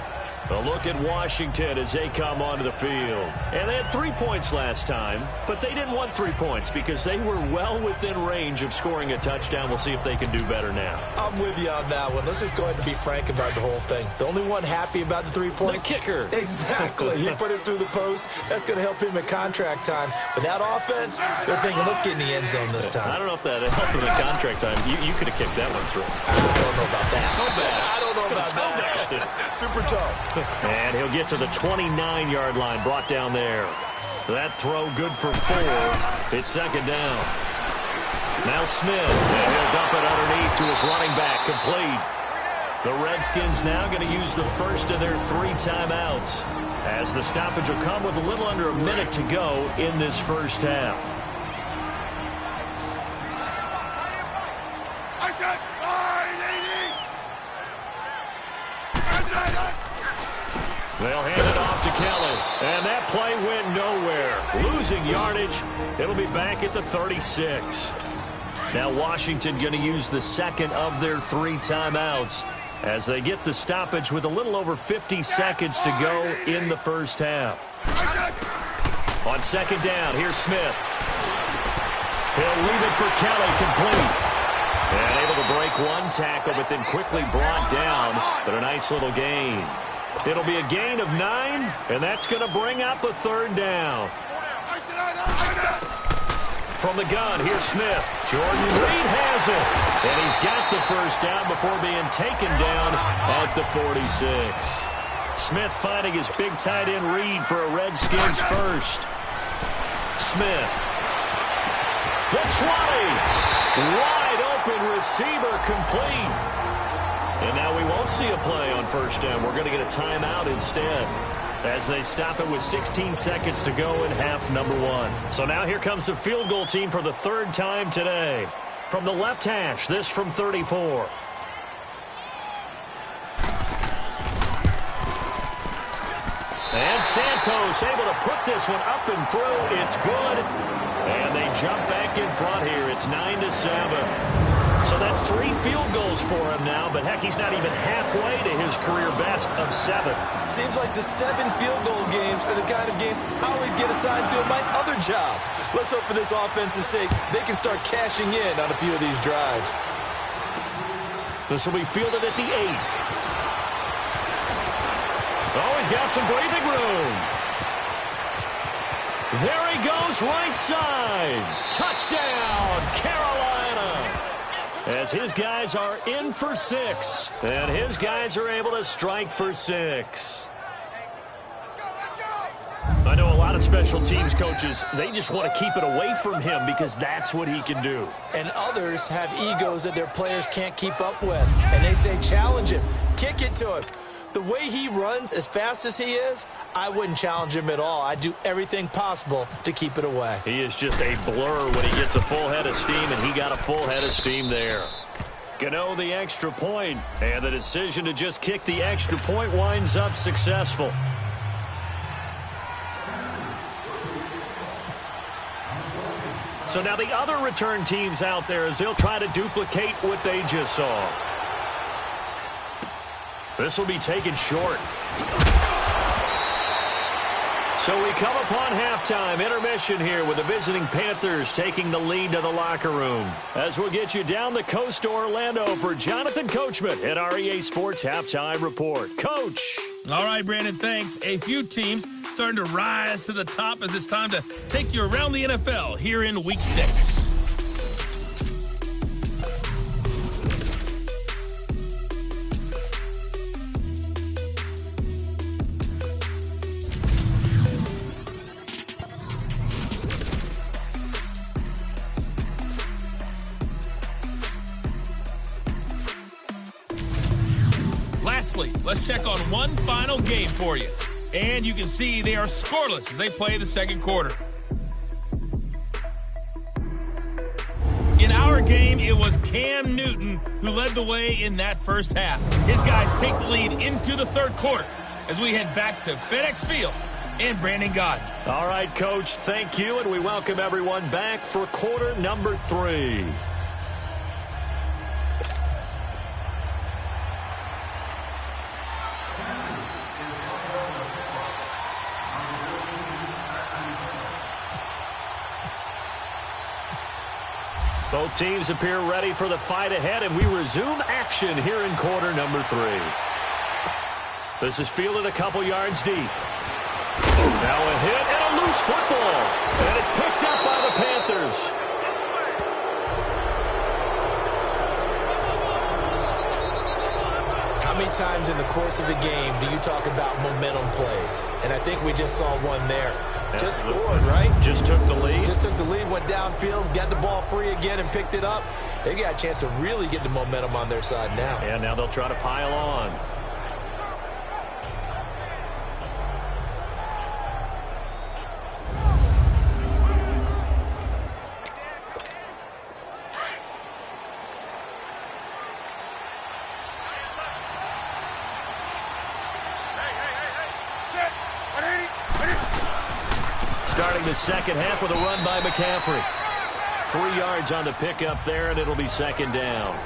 A look at Washington as they come onto the field. And they had 3 points last time, but they didn't want 3 points because they were well within range of scoring a touchdown. We'll see if they can do better now. I'm with you on that one. Let's just go ahead and be frank about the whole thing. The only one happy about the 3-point? The kicker. Exactly. He put it through the post. That's going to help him at contract time. But that offense, they're thinking, let's get in the end zone this time. I don't know if that helped him at contract time. You could have kicked that one through. I don't know about that. Toe bash. I don't know about that. Super toe. And he'll get to the 29-yard line, brought down there. That throw good for 4. It's second down. Now Smith, and he'll dump it underneath to his running back, complete. The Redskins now going to use the first of their 3 timeouts, as the stoppage will come with a little under a minute to go in this first half. They'll hand it off to Kelly, and that play went nowhere. Losing yardage. It'll be back at the 36. Now Washington going to use the second of their 3 timeouts as they get the stoppage with a little over 50 seconds to go in the first half. On second down, here's Smith. He'll leave it for Kelly, complete. And able to break 1 tackle, but then quickly brought down. But a nice little gain. It'll be a gain of 9, and that's going to bring up a 3rd down. From the gun, here's Smith. Jordan Reed has it. And he's got the first down before being taken down at the 46. Smith finding his big tight end Reed for a Redskins first. Smith. The 20. Wide open receiver, complete. And now we won't see a play on first down. We're going to get a timeout instead as they stop it with 16 seconds to go in half number 1. So now here comes the field goal team for the 3rd time today. From the left hash, this from 34. And Santos able to put this one up and through. It's good. And they jump back in front here. It's 9-7. So that's 3 field goals for him now, but heck, he's not even halfway to his career best of 7. Seems like the 7 field goal games are the kind of games I always get assigned to in my other job. Let's hope for this offense's sake they can start cashing in on a few of these drives. This will be fielded at the 8. Oh, he's got some breathing room. There he goes, right side. Touchdown, Carolina. As his guys are in for 6. And his guys are able to strike for 6. I know a lot of special teams coaches, they just want to keep it away from him because that's what he can do. And others have egos that their players can't keep up with. And they say, challenge him, kick it to him. The way he runs as fast as he is, I wouldn't challenge him at all. I'd do everything possible to keep it away. He is just a blur when he gets a full head of steam, and he got a full head of steam there. Gano the extra point, and the decision to just kick the extra point winds up successful. So now the other return teams out there as they'll try to duplicate what they just saw. This will be taken short. So we come upon halftime intermission here with the visiting Panthers taking the lead to the locker room. As we'll get you down the coast to Orlando for Jonathan Coachman at our EA Sports Halftime Report. Coach. All right, Brandon, thanks. A few teams starting to rise to the top as it's time to take you around the NFL here in Week 6. Lastly, let's check on one final game for you. And you can see they are scoreless as they play the second quarter. In our game, it was Cam Newton who led the way in that first half. His guys take the lead into the third quarter as we head back to FedEx Field and Brandon Godden. All right, Coach, thank you, and we welcome everyone back for quarter number 3. Both teams appear ready for the fight ahead, and we resume action here in quarter number 3. This is fielded a couple yards deep. Now a hit and a loose football. And it's picked up by the Panthers. How many times in the course of a game do you talk about momentum plays? And I think we just saw one there. Just scored, right? Just took the lead. Just took the lead, went downfield, got the ball free again and picked it up. They got a chance to really get the momentum on their side now. And now they'll try to pile on. Starting the second half with a run by McCaffrey. 3 yards on the pickup there, and it'll be second down.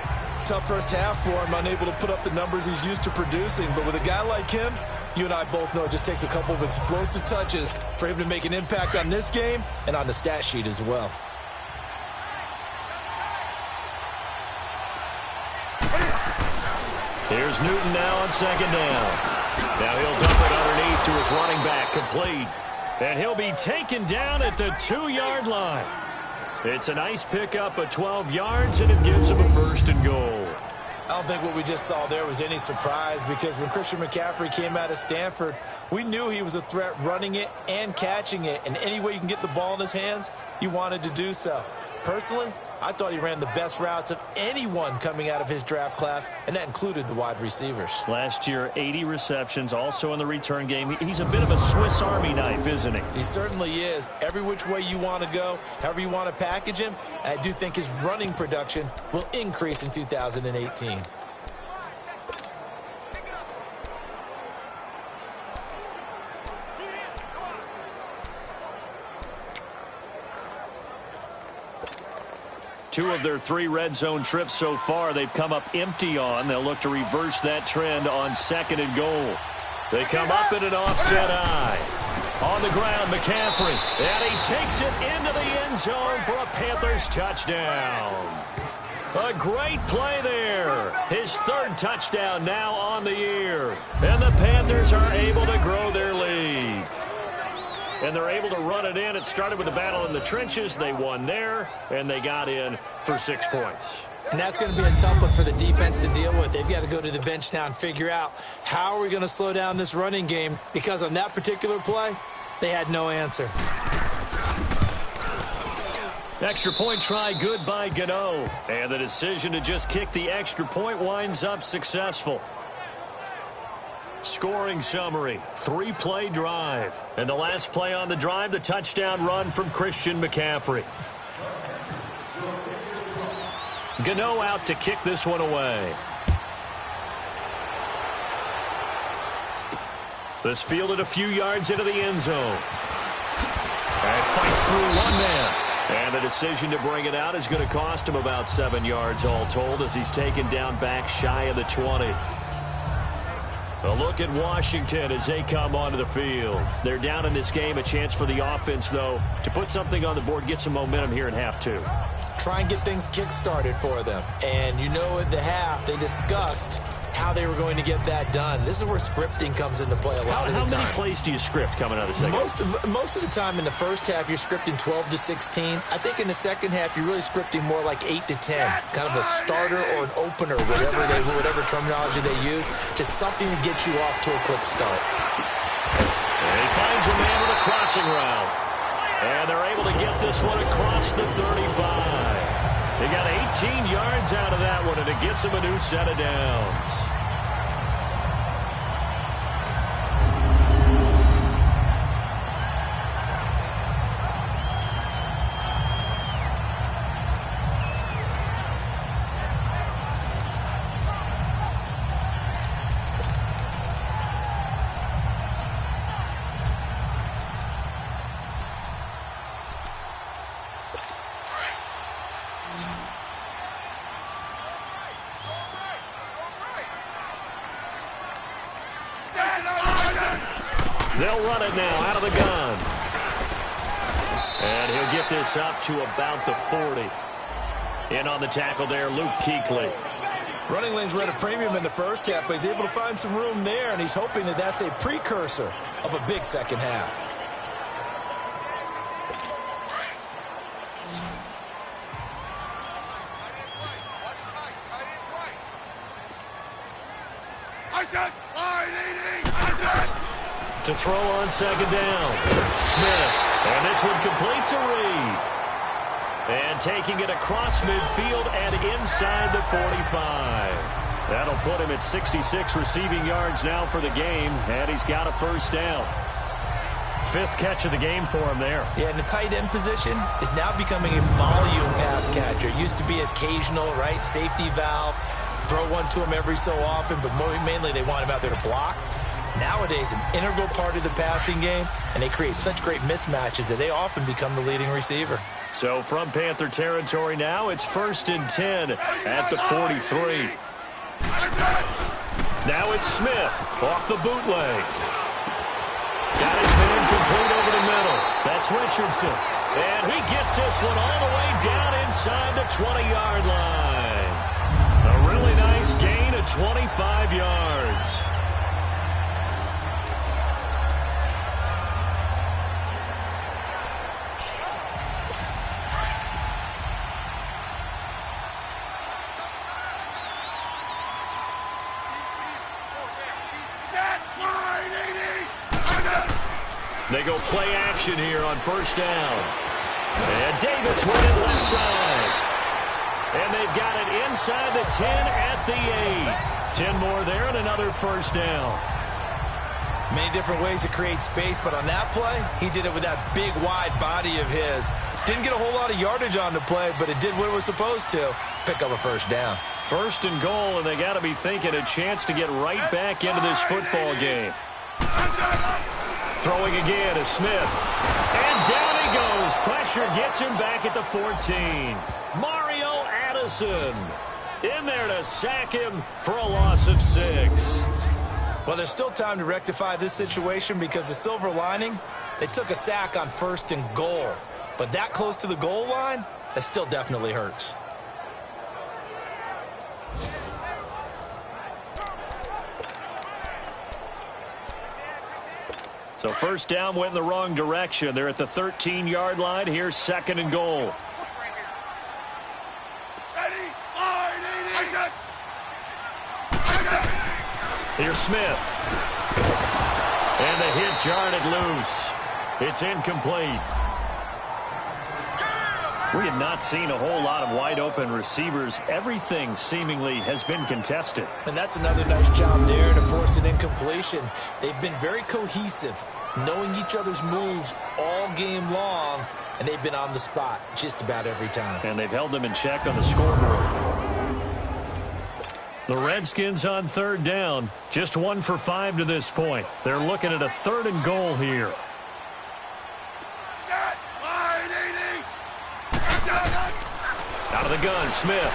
Tough first half for him, unable to put up the numbers he's used to producing. But with a guy like him, you and I both know it just takes a couple of explosive touches for him to make an impact on this game and on the stat sheet as well. Here's Newton now on second down. Now he'll dump it underneath to his running back, complete. And he'll be taken down at the 2-yard line. It's a nice pickup of 12 yards, and it gives him a first and goal. I don't think what we just saw there was any surprise, because when Christian McCaffrey came out of Stanford, we knew he was a threat running it and catching it. And any way you can get the ball in his hands, he wanted to do so. Personally, I thought he ran the best routes of anyone coming out of his draft class, and that included the wide receivers. Last year, 80 receptions, also in the return game. He's a bit of a Swiss Army knife, isn't he? He certainly is. Every which way you want to go, however you want to package him, I do think his running production will increase in 2018. Two of their 3 red zone trips so far, they've come up empty on. They'll look to reverse that trend on second and goal. They come up in an offset eye. On the ground, McCaffrey. And he takes it into the end zone for a Panthers touchdown. A great play there. His 3rd touchdown now on the year. And the Panthers are able to grow their lead. And they're able to run it in. It started with a battle in the trenches. They won there, and they got in for 6 points. And that's going to be a tough one for the defense to deal with. They've got to go to the bench now and figure out how are we going to slow down this running game, because on that particular play, they had no answer. Extra point try good by Gano. And the decision to just kick the extra point winds up successful. Scoring summary, 3-play drive. And the last play on the drive, the touchdown run from Christian McCaffrey. Gano out to kick this one away. This fielded a few yards into the end zone. And fights through one man. And the decision to bring it out is going to cost him about 7 yards all told, as he's taken down back shy of the 20. A look at Washington as they come onto the field. They're down in this game. A chance for the offense, though, to put something on the board, get some momentum here in half 2. Try and get things kick-started for them. And you know at the half, they discussed how they were going to get that done. This is where scripting comes into play a lot of the time. How many plays do you script coming out of the second? Most of the time in the first half, you're scripting 12 to 16. I think in the second half, you're really scripting more like 8 to 10. Kind of a starter or an opener, whatever terminology they use. Just something to get you off to a quick start. And he finds a man with a crossing route. And they're able to get this one across the 35. They got 18 yards out of that one, and it gets them a new set of downs. They'll run it now out of the gun. And he'll get this up to about the 40. In on the tackle there, Luke Kuechly. Running lanes were at a premium in the first half, but he's able to find some room there, and he's hoping that that's a precursor of a big second half. To throw on second down, Smith, and this one complete to Reed. And taking it across midfield and inside the 45. That'll put him at 66 receiving yards now for the game, and he's got a first down. 5th catch of the game for him there. Yeah, and the tight end position is now becoming a volume pass catcher. It used to be occasional, right, safety valve, throw one to him every so often, but mainly they want him out there to block. Nowadays, an integral part of the passing game, and they create such great mismatches that they often become the leading receiver. So from Panther territory now, it's 1st and 10 at the 43. Now it's Smith off the bootleg. Got his man complete over the middle. That's Richardson. And he gets this one all the way down inside the 20-yard line. A really nice gain of 25 yards. They go play action here on first down. And Davis went it left side. And they've got it inside the 10 at the 8. 10 more there and another first down. Many different ways to create space, but on that play, he did it with that big, wide body of his. Didn't get a whole lot of yardage on the play, but it did what it was supposed to. Pick up a first down. 1st and goal, and they got to be thinking a chance to get right back into this football game. Throwing again is Smith. And down he goes. Pressure gets him back at the 14. Mario Addison in there to sack him for a loss of 6. Well, there's still time to rectify this situation because the silver lining, they took a sack on 1st and goal. But that close to the goal line, that still definitely hurts. So first down went in the wrong direction. They're at the 13-yard line. Here's 2nd and goal. Here's Smith. And the hit jarred it loose. It's incomplete. We have not seen a whole lot of wide-open receivers. Everything seemingly has been contested. And that's another nice job there to force an incompletion. They've been very cohesive, knowing each other's moves all game long, and they've been on the spot just about every time. And they've held them in check on the scoreboard. The Redskins on 3rd down, just 1 for 5 to this point. They're looking at a 3rd and goal here. Out of the gun, Smith.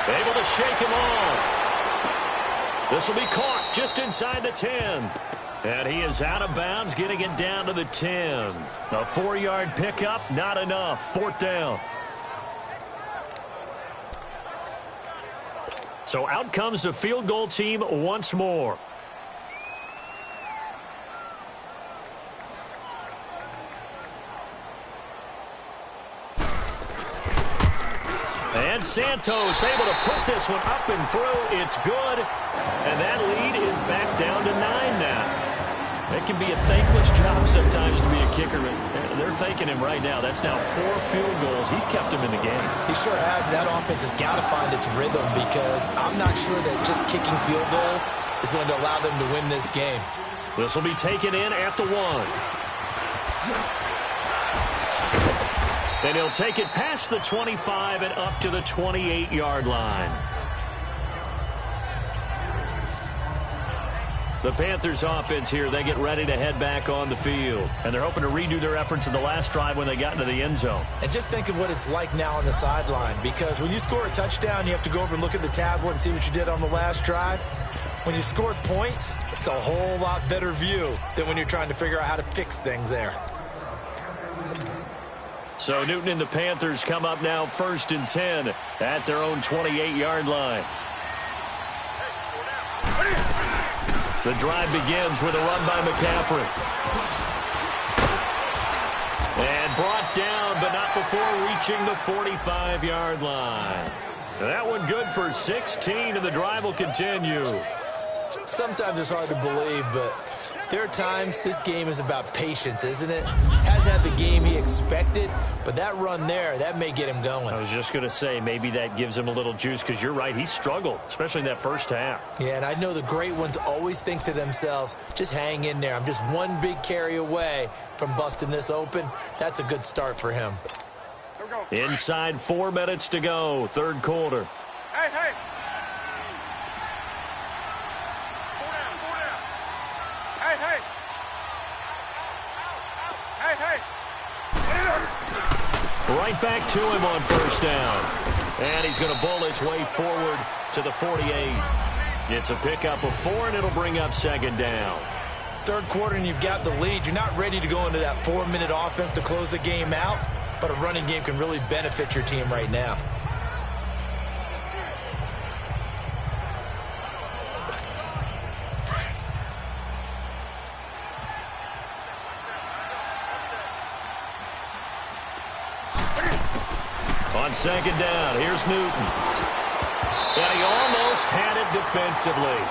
Able to shake him off. This will be caught just inside the 10. And he is out of bounds, getting it down to the 10. A 4-yard pickup, not enough. 4th down. So out comes the field goal team once more. And Santos able to put this one up and through. It's good. And that lead is back down to 9 now. It can be a thankless job sometimes to be a kicker. They're thanking him right now. That's now 4 field goals. He's kept him in the game. He sure has. That offense has got to find its rhythm because I'm not sure that just kicking field goals is going to allow them to win this game. This will be taken in at the 1. And he'll take it past the 25 and up to the 28-yard line. The Panthers offense here, they get ready to head back on the field. And they're hoping to redo their efforts in the last drive when they got into the end zone. And just think of what it's like now on the sideline, because when you score a touchdown, you have to go over and look at the tablet and see what you did on the last drive. When you scored points, it's a whole lot better view than when you're trying to figure out how to fix things there. So Newton and the Panthers come up now 1st and 10 at their own 28-yard line. The drive begins with a run by McCaffrey. And brought down, but not before reaching the 45-yard line. That one good for 16, and the drive will continue. Sometimes it's hard to believe, but there are times this game is about patience, isn't it? Hasn't had the game he expected, but that run there, that may get him going. I was just going to say, maybe that gives him a little juice, because you're right, he struggled, especially in that first half. Yeah, and I know the great ones always think to themselves, just hang in there. I'm just one big carry away from busting this open. That's a good start for him. Inside 4 minutes to go, third quarter. Hey, hey. Hey, hey. Hey, hey. Right back to him on first down. And he's going to bull his way forward to the 48. It's a pickup of 4, and it'll bring up second down. Third quarter, and you've got the lead. You're not ready to go into that 4-minute offense to close the game out, but a running game can really benefit your team right now. On second down, here's Newton. And he almost had it defensively.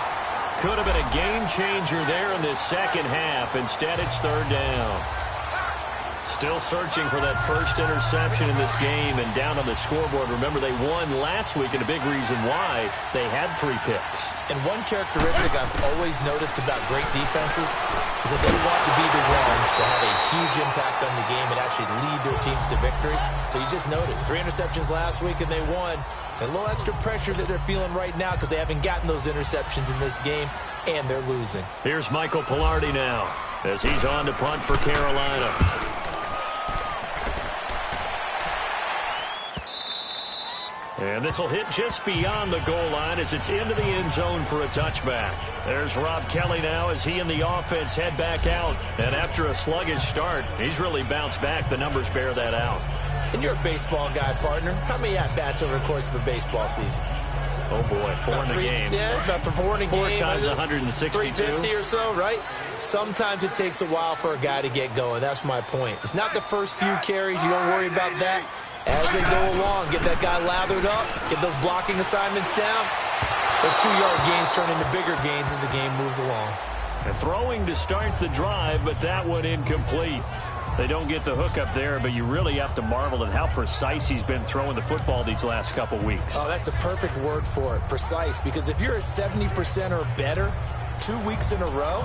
Could have been a game changer there in this second half. Instead, it's third down. Still searching for that first interception in this game, and down on the scoreboard. Remember, they won last week, and a big reason why they had 3 picks. And one characteristic I've always noticed about great defenses is that they want to be the ones that have a huge impact on the game and actually lead their teams to victory. So you just noted 3 interceptions last week, and they won. A little extra pressure that they're feeling right now because they haven't gotten those interceptions in this game, and they're losing. Here's Michael Pilardi now as he's on to punt for Carolina. And this will hit just beyond the goal line as it's into the end zone for a touchback. There's Rob Kelly now as he and the offense head back out. And after a sluggish start, he's really bounced back. The numbers bear that out. And you're a baseball guy, partner. How many at-bats over the course of a baseball season? Oh, boy, 4 in the game. Yeah, about 4 in a game. 4 times 162. 350 or so, right? Sometimes it takes a while for a guy to get going. That's my point. It's not the first few carries. You don't worry about that. As they go along, get that guy lathered up, get those blocking assignments down. Those 2-yard gains turn into bigger gains as the game moves along. And throwing to start the drive, but that one incomplete. They don't get the hook up there, but you really have to marvel at how precise he's been throwing the football these last couple weeks. Oh, that's the perfect word for it, precise. Because if you're at 70% or better 2 weeks in a row,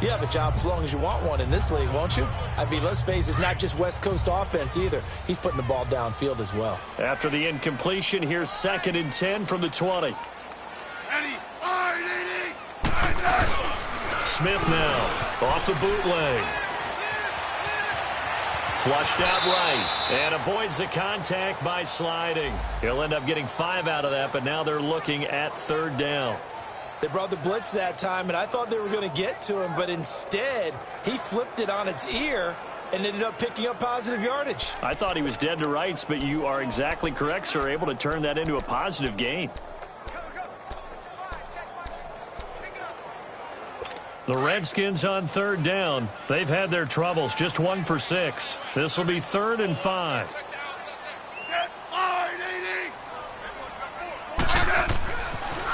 you have a job as long as you want one in this league, won't you? I mean, let's face it, it's not just West Coast offense either. He's putting the ball downfield as well. After the incompletion, here's 2nd and 10 from the 20. Smith now off the bootleg. Flushed out right and avoids the contact by sliding. He'll end up getting 5 out of that, but now they're looking at third down. They brought the blitz that time, and I thought they were going to get to him, but instead, he flipped it on its ear and ended up picking up positive yardage. I thought he was dead to rights, but you are exactly correct, sir, able to turn that into a positive gain. The Redskins on third down. They've had their troubles, just 1 for 6. This will be 3rd and 5.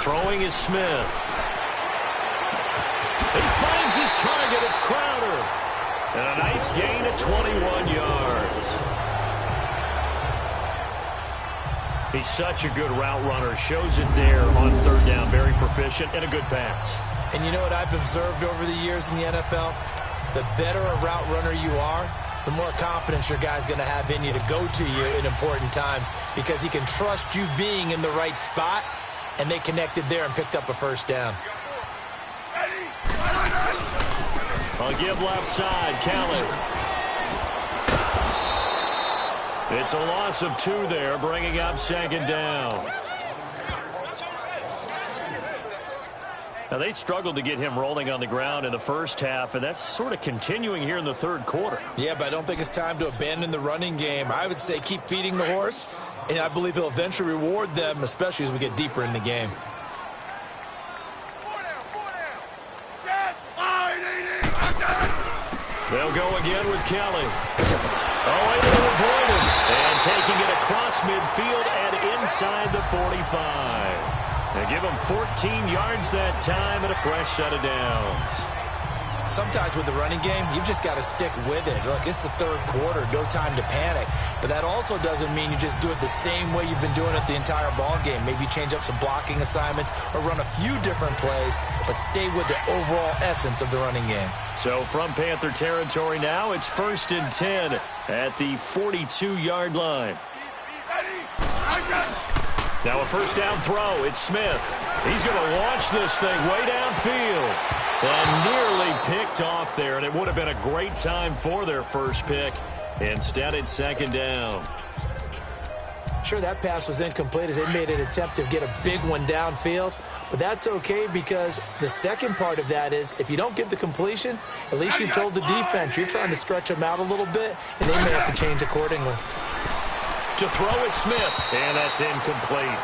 Throwing is Smith. He finds his target. It's Crowder. And a nice gain at 21 yards. He's such a good route runner. Shows it there on third down. Very proficient and a good pass. And you know what I've observed over the years in the NFL? The better a route runner you are, the more confidence your guy's going to have in you to go to you in important times because he can trust you being in the right spot. And they connected there and picked up a first down. I'll give left side, Kelly. It's a loss of 2 there, bringing up second down. Now, they struggled to get him rolling on the ground in the first half, and that's sort of continuing here in the third quarter. Yeah, but I don't think it's time to abandon the running game. I would say keep feeding the horse, and I believe he'll eventually reward them, especially as we get deeper in the game. They'll go again with Kelly. Oh, able to avoid him. And taking it across midfield and inside the 45. They give him 14 yards that time and a fresh set of downs. Sometimes with the running game, you've just got to stick with it. Look, it's the third quarter, no time to panic. But that also doesn't mean you just do it the same way you've been doing it the entire ball game. Maybe change up some blocking assignments or run a few different plays, but stay with the overall essence of the running game. So from Panther territory now, it's 1st and 10 at the 42-yard line. Now a first down throw. It's Smith. He's going to launch this thing way downfield. And nearly picked off there, and it would have been a great time for their first pick. Instead, it's second down. Sure, that pass was incomplete as they made an attempt to get a big one downfield, but that's okay because the second part of that is if you don't get the completion, at least you told the defense you're trying to stretch them out a little bit, and they may have to change accordingly. To throw is Smith, and that's incomplete.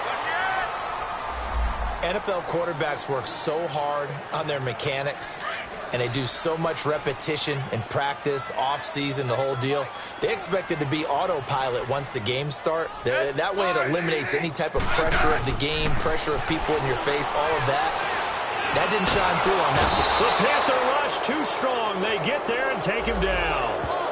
NFL quarterbacks work so hard on their mechanics, and they do so much repetition and practice, off-season, the whole deal. They expect it to be autopilot once the games start. That way it eliminates any type of pressure of the game, pressure of people in your face, all of that. That didn't shine through on that. The Panther rush too strong. They get there and take him down.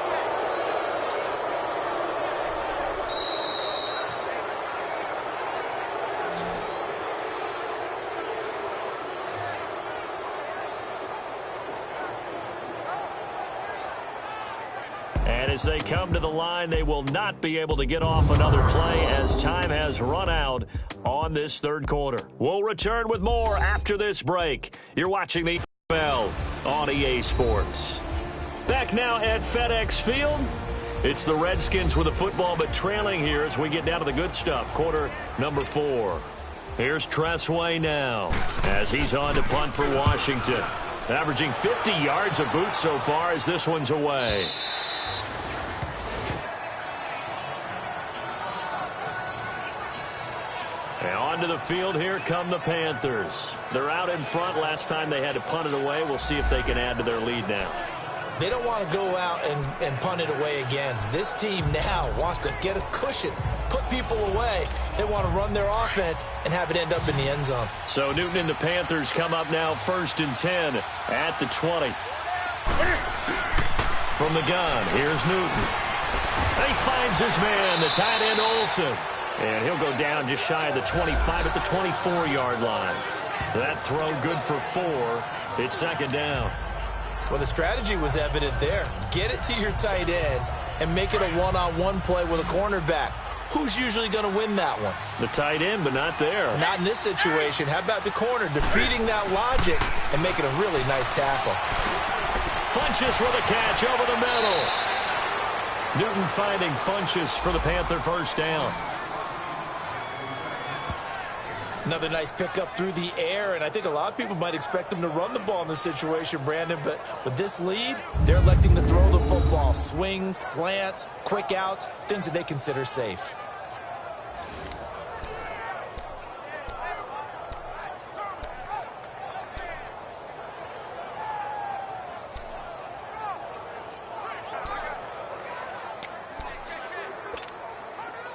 And as they come to the line, they will not be able to get off another play as time has run out on this third quarter. We'll return with more after this break. You're watching the NFL on EA Sports. Back now at FedEx Field. It's the Redskins with the football, but trailing here as we get down to the good stuff. Quarter number 4. Here's Tressway now as he's on to punt for Washington. Averaging 50 yards a boot so far as this one's away. And onto the field, here come the Panthers. They're out in front. Last time they had to punt it away. We'll see if they can add to their lead now. They don't want to go out and punt it away again. This team now wants to get a cushion, put people away. They want to run their offense and have it end up in the end zone. So Newton and the Panthers come up now 1st and 10 at the 20. From the gun, here's Newton. He finds his man, the tight end Olsen. And he'll go down just shy of the 25 at the 24-yard line. That throw good for 4. It's second down. Well, the strategy was evident there. Get it to your tight end and make it a one-on-one play with a cornerback. Who's usually going to win that one? The tight end, but not there. Not in this situation. How about the corner defeating that logic and making a really nice tackle? Funchess with a catch over the middle. Newton finding Funchess for the Panther first down. Another nice pickup through the air, and I think a lot of people might expect them to run the ball in this situation, Brandon, but with this lead, they're electing to throw the football. Swings, slants, quick outs, things that they consider safe.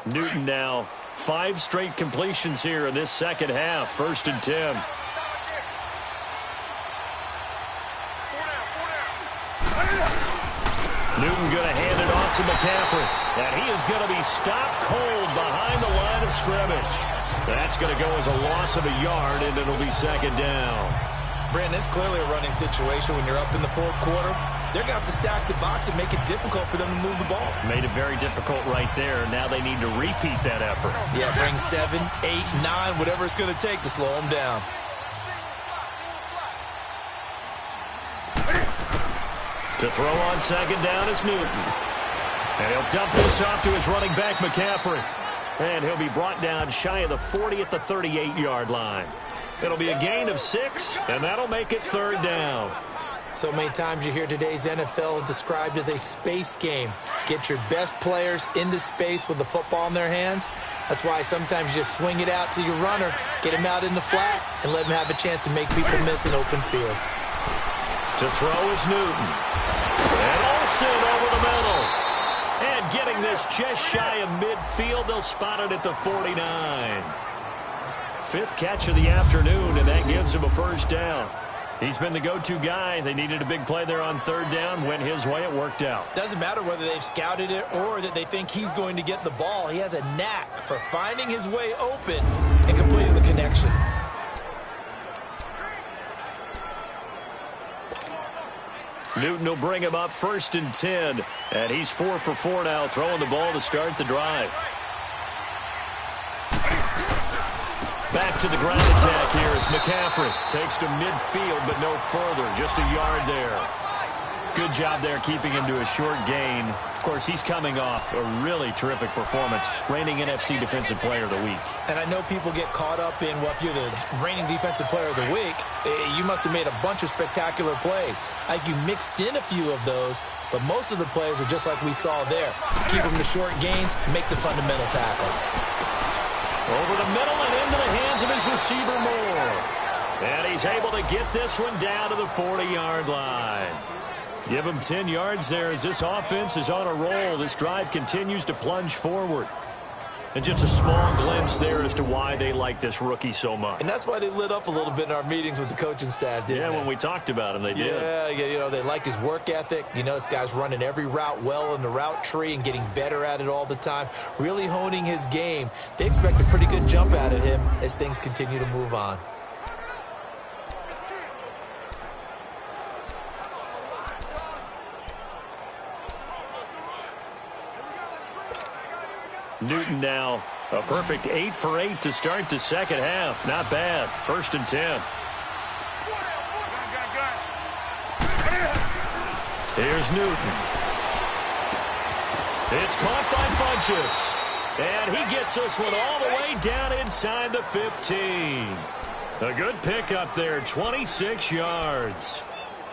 Newton now 5 straight completions here in this second half. 1st and 10. Newton going to hand it off to McCaffrey. And he is going to be stopped cold behind the line of scrimmage. That's going to go as a loss of a yard, and it'll be second down. Brandon, it's clearly a running situation when you're up in the fourth quarter. They're going to have to stack the box and make it difficult for them to move the ball. Made it very difficult right there. Now they need to repeat that effort. Yeah, bring 7, 8, 9, whatever it's going to take to slow them down. To throw on second down is Newton. And he'll dump this off to his running back, McCaffrey. And he'll be brought down shy of the 40 at the 38-yard line. It'll be a gain of 6, and that'll make it 3rd down. So many times you hear today's NFL described as a space game. Get your best players into space with the football in their hands. That's why sometimes you just swing it out to your runner, get him out in the flat, and let him have a chance to make people miss an open field. To throw is Newton. And Olsen over the middle. And getting this just shy of midfield, they'll spot it at the 49. 5th catch of the afternoon, and that gives him a 1st down. He's been the go-to guy. They needed a big play there on 3rd down. Went his way. It worked out. Doesn't matter whether they've scouted it or that they think he's going to get the ball. He has a knack for finding his way open and completing the connection. Newton will bring him up 1st and 10. And he's 4 for 4 now, throwing the ball to start the drive. Back to the ground attack here as McCaffrey takes to midfield, but no further. Just a yard there. Good job there keeping him to a short gain. Of course, he's coming off a really terrific performance, reigning NFC Defensive Player of the Week. And I know people get caught up in, well, if you're the reigning Defensive Player of the Week, you must have made a bunch of spectacular plays. Like you mixed in a few of those, but most of the plays are just like we saw there. Keep them to short gains, make the fundamental tackle. Over the middle and into the hands of his receiver Moore. And he's able to get this one down to the 40-yard line. Give him 10 yards there as this offense is on a roll. This drive continues to plunge forward. And just a small glimpse there as to why they like this rookie so much. And that's why they lit up a little bit in our meetings with the coaching staff, didn't they? Yeah, when we talked about him, they did. Yeah, you know, they like his work ethic. You know, this guy's running every route well in the route tree and getting better at it all the time, really honing his game. They expect a pretty good jump out of him as things continue to move on. Newton now a perfect 8 for 8 to start the second half. Not bad. 1st and 10. Here's Newton. It's caught by Funchess. And he gets this one all the way down inside the 15. A good pickup there, 26 yards.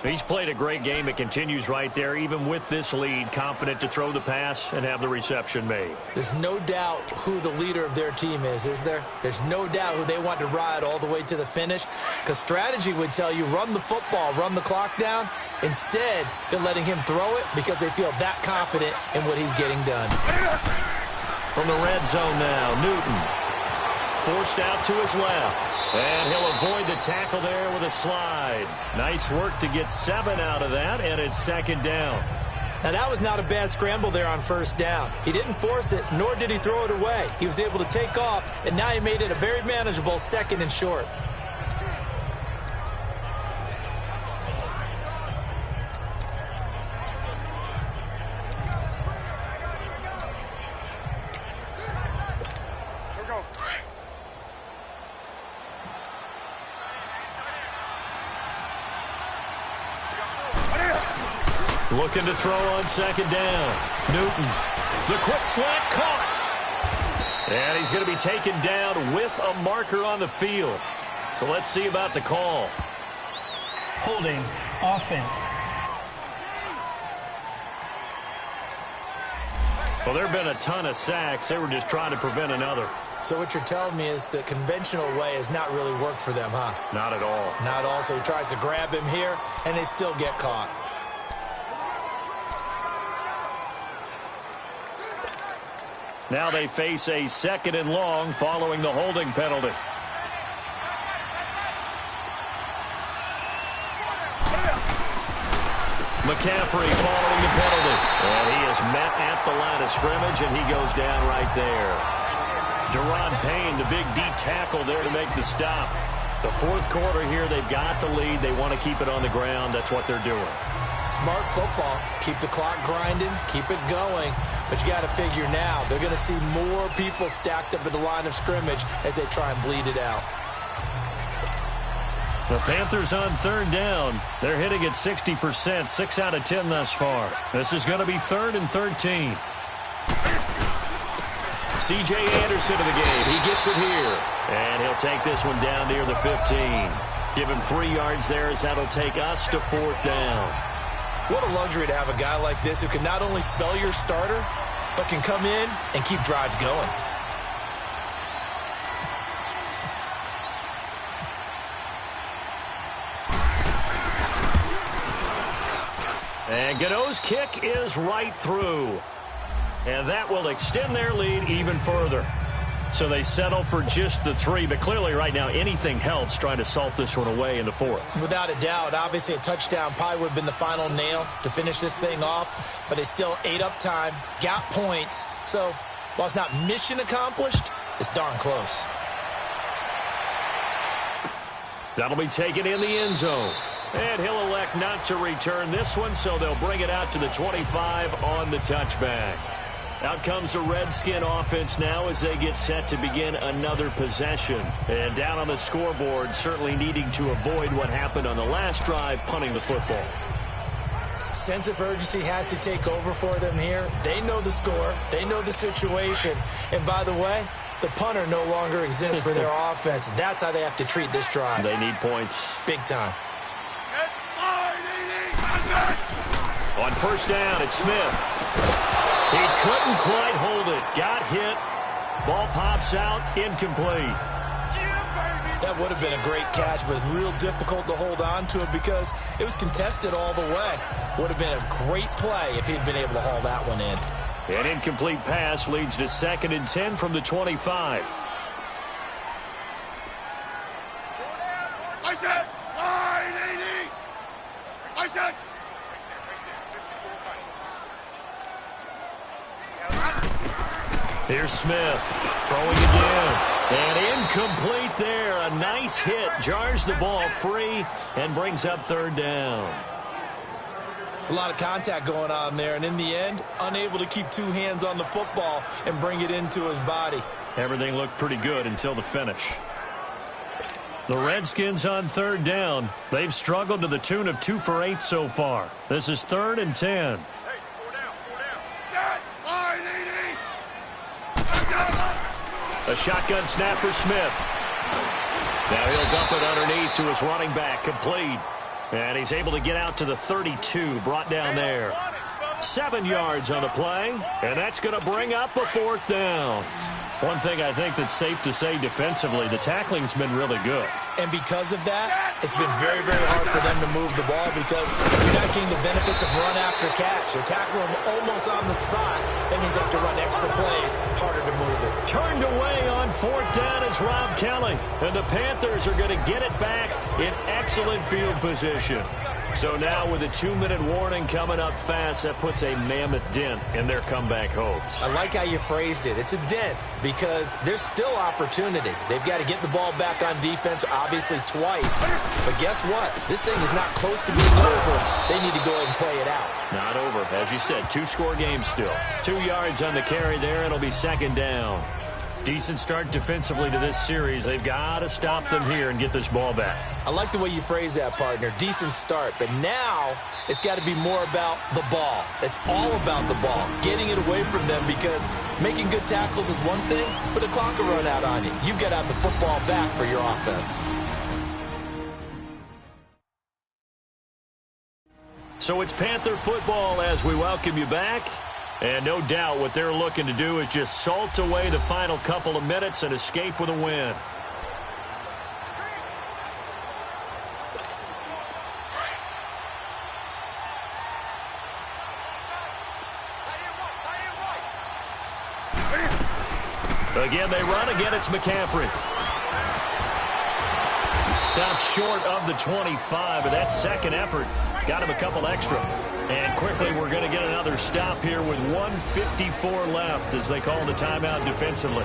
He's played a great game. It continues right there, even with this lead, confident to throw the pass and have the reception made. There's no doubt who the leader of their team is there? There's no doubt who they want to ride all the way to the finish, because strategy would tell you run the football, run the clock down. Instead, they're letting him throw it because they feel that confident in what he's getting done. From the red zone now, Newton forced out to his left. And he'll avoid the tackle there with a slide. Nice work to get 7 out of that, and it's 2nd down. Now, that was not a bad scramble there on 1st down. He didn't force it, nor did he throw it away. He was able to take off, and now he made it a very manageable 2nd and short. Looking to throw on 2nd down. Newton, the quick slant caught. And he's going to be taken down with a marker on the field. So let's see about the call. Holding, offense. Well, there have been a ton of sacks. They were just trying to prevent another. So what you're telling me is the conventional way has not really worked for them, huh? Not at all. Not at all. So he tries to grab him here, and they still get caught. Now they face a 2nd and long following the holding penalty. McCaffrey following the penalty. And he is met at the line of scrimmage, and he goes down right there. Deron Payne, the big D tackle there to make the stop. The 4th quarter here, they've got the lead. They want to keep it on the ground. That's what they're doing. Smart football. Keep the clock grinding. Keep it going. But you got to figure now, they're going to see more people stacked up at the line of scrimmage as they try and bleed it out. The Panthers on 3rd down. They're hitting at 60%, 6 out of 10 thus far. This is going to be 3rd and 13. C.J. Anderson to the game. He gets it here. And he'll take this one down near the 15. Give him 3 yards there as that'll take us to 4th down. What a luxury to have a guy like this who can not only spell your starter, but can come in and keep drives going. And Gano's kick is right through. And that will extend their lead even further. So they settle for just the 3, but clearly right now anything helps trying to salt this one away in the 4th. Without a doubt, obviously a touchdown probably would have been the final nail to finish this thing off, but they still ate up time, got points. So while it's not mission accomplished, it's darn close. That'll be taken in the end zone. And he'll elect not to return this one, so they'll bring it out to the 25 on the touchback. Out comes the Redskin offense now as they get set to begin another possession. And down on the scoreboard, certainly needing to avoid what happened on the last drive, punting the football. Sense of urgency has to take over for them here. They know the score. They know the situation. And by the way, the punter no longer exists for their offense. That's how they have to treat this drive. They need points. Big time. On 1st down, it's Smith. He couldn't quite hold it. Got hit. Ball pops out. Incomplete. That would have been a great catch, but it's real difficult to hold on to it because it was contested all the way. Would have been a great play if he'd been able to haul that one in. An incomplete pass leads to 2nd and 10 from the 25. I said, 980. I said. Here's Smith throwing again. And incomplete there. A nice hit. Jars the ball free and brings up 3rd down. It's a lot of contact going on there, and in the end, unable to keep 2 hands on the football and bring it into his body. Everything looked pretty good until the finish. The Redskins on 3rd down. They've struggled to the tune of 2 for 8 so far. This is 3rd and 10. A shotgun snap for Smith. Now he'll dump it underneath to his running back, complete. And he's able to get out to the 32, brought down there. 7 yards on the play, and that's going to bring up a 4th down. One thing I think that's safe to say defensively, the tackling's been really good. And because of that, it's been very, very hard for them to move the ball because you're not getting the benefits of run after catch. They're tackling them almost on the spot. That means they have to run extra plays, harder to move it. Turned away on 4th down is Rob Kelly. And the Panthers are going to get it back in excellent field position. So now with a 2-minute warning coming up fast, that puts a mammoth dent in their comeback hopes. I like how you phrased it. It's a dent because there's still opportunity. They've got to get the ball back on defense, obviously twice. But guess what? This thing is not close to being over. They need to go ahead and play it out. Not over. As you said, 2-score game still. 2 yards on the carry there. It'll be 2nd down. Decent start defensively to this series. They've got to stop them here and get this ball back. I like the way you phrase that, partner. Decent start. But now it's got to be more about the ball. It's all about the ball. Getting it away from them because making good tackles is one thing, but the clock will run out on you. You've got to have the football back for your offense. So it's Panther football as we welcome you back. And no doubt what they're looking to do is just salt away the final couple of minutes and escape with a win. Again, they run. Again, it's McCaffrey. Stops short of the 25, but that second effort got him a couple extra. And quickly, we're going to get another stop here with 1:54 left as they call the timeout defensively.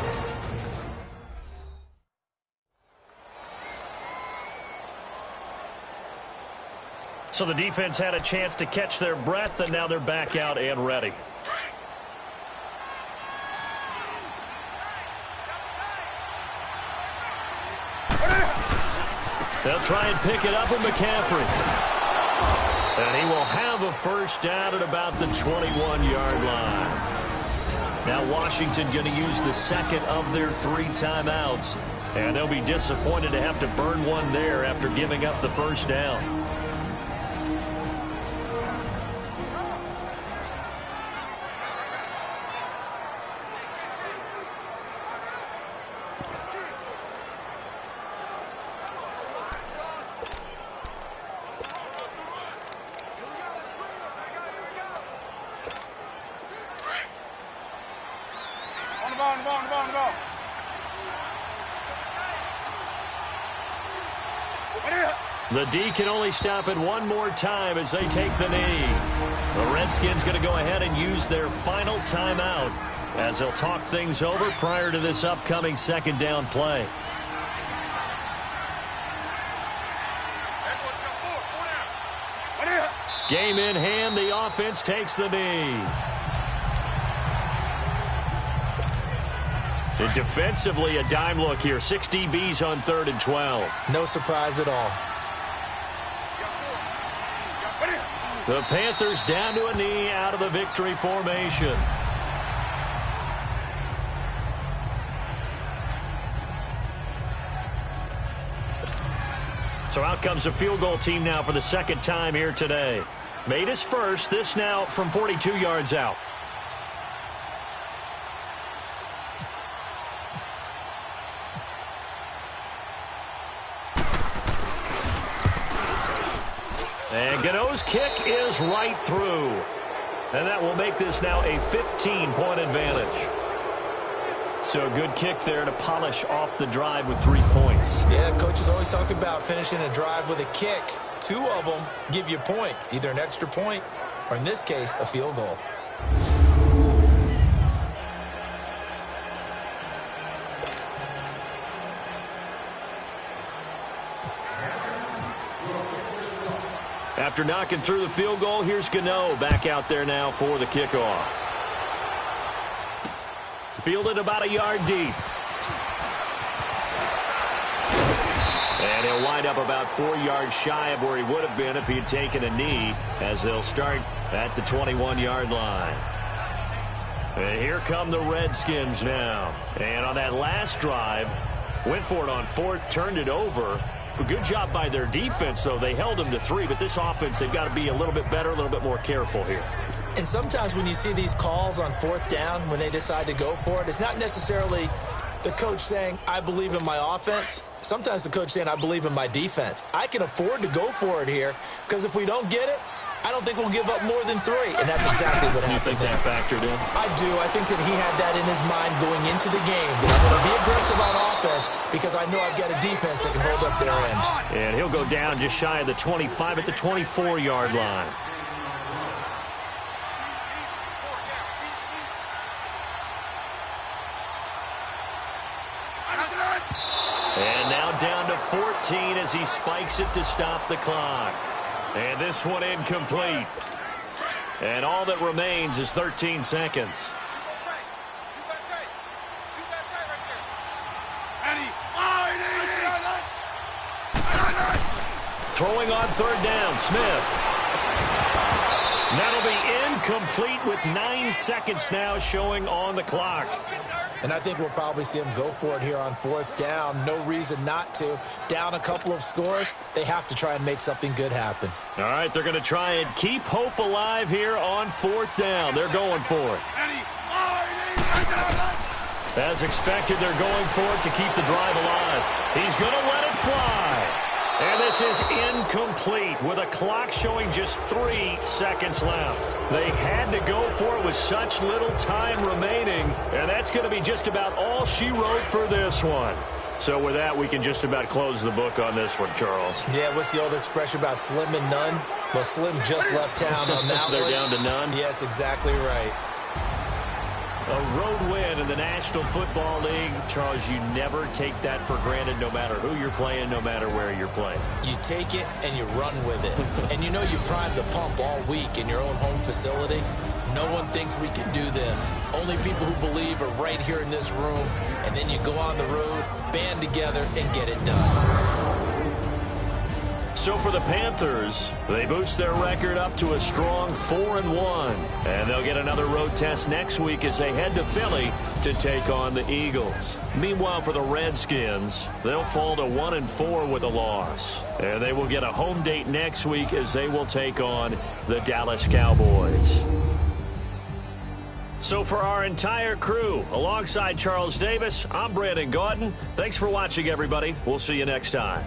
So the defense had a chance to catch their breath, and now they're back out and ready. They'll try and pick it up with McCaffrey. And he will have a first down at about the 21-yard line. Now Washington going to use the second of their 3 timeouts. And they'll be disappointed to have to burn one there after giving up the first down. The D can only stop it one more time as they take the knee. The Redskins going to go ahead and use their final timeout as they'll talk things over prior to this upcoming second down play. Game in hand, the offense takes the knee. And defensively, a dime look here. 6 DBs on 3rd and 12. No surprise at all. The Panthers down to a knee out of the victory formation. So out comes a field goal team now for the second time here today. Made his first, this now from 42 yards out. And Gano's kick is right through. And that will make this now a 15-point advantage. So a good kick there to polish off the drive with 3 points. Yeah, coaches always talk about finishing a drive with a kick. 2 of them give you points, either an extra point or, in this case, a field goal. After knocking through the field goal, here's Gano back out there now for the kickoff. Fielded about a yard deep. And he'll wind up about 4 yards shy of where he would have been if he had taken a knee, as they'll start at the 21-yard line. And here come the Redskins now. And on that last drive, went for it on 4th, turned it over. A good job by their defense, though. They held them to 3, but this offense, they've got to be a little bit better, a little bit more careful here. And sometimes when you see these calls on 4th down, when they decide to go for it, it's not necessarily the coach saying, I believe in my offense. Sometimes the coach saying, I believe in my defense. I can afford to go for it here, because if we don't get it, I don't think we'll give up more than 3. And that's exactly what happened. You think that factored in? I do. I think that he had that in his mind going into the game. That I'm going to be aggressive on offense because I know I've got a defense that can hold up their end. And he'll go down just shy of the 25 at the 24-yard line. And now down to 14 as he spikes it to stop the clock. And this one incomplete. And all that remains is 13 seconds. Throwing on 3rd down, Smith. That'll be incomplete with 9 seconds now showing on the clock. And I think we'll probably see him go for it here on 4th down. No reason not to. Down a couple of scores, they have to try and make something good happen. All right, they're going to try and keep hope alive here on 4th down. They're going for it. As expected, they're going for it to keep the drive alive. He's going to let it fly. And this is incomplete with a clock showing just 3 seconds left. They had to go for it with such little time remaining, and that's going to be just about all she wrote for this one. So with that, we can just about close the book on this one, Charles. Yeah, what's the old expression about slim and none? Well, Slim just left town on that one. They're down to none? Yes, exactly right. A road win in the National Football League. Charles, you never take that for granted no matter who you're playing, no matter where you're playing. You take it and you run with it. And you know you primed the pump all week in your own home facility. No one thinks we can do this. Only people who believe are right here in this room. And then you go on the road, band together, and get it done. So for the Panthers, they boost their record up to a strong 4-1. And they'll get another road test next week as they head to Philly to take on the Eagles. Meanwhile, for the Redskins, they'll fall to 1-4 with a loss. And they will get a home date next week as they will take on the Dallas Cowboys. So for our entire crew, alongside Charles Davis, I'm Brandon Gaudin. Thanks for watching, everybody. We'll see you next time.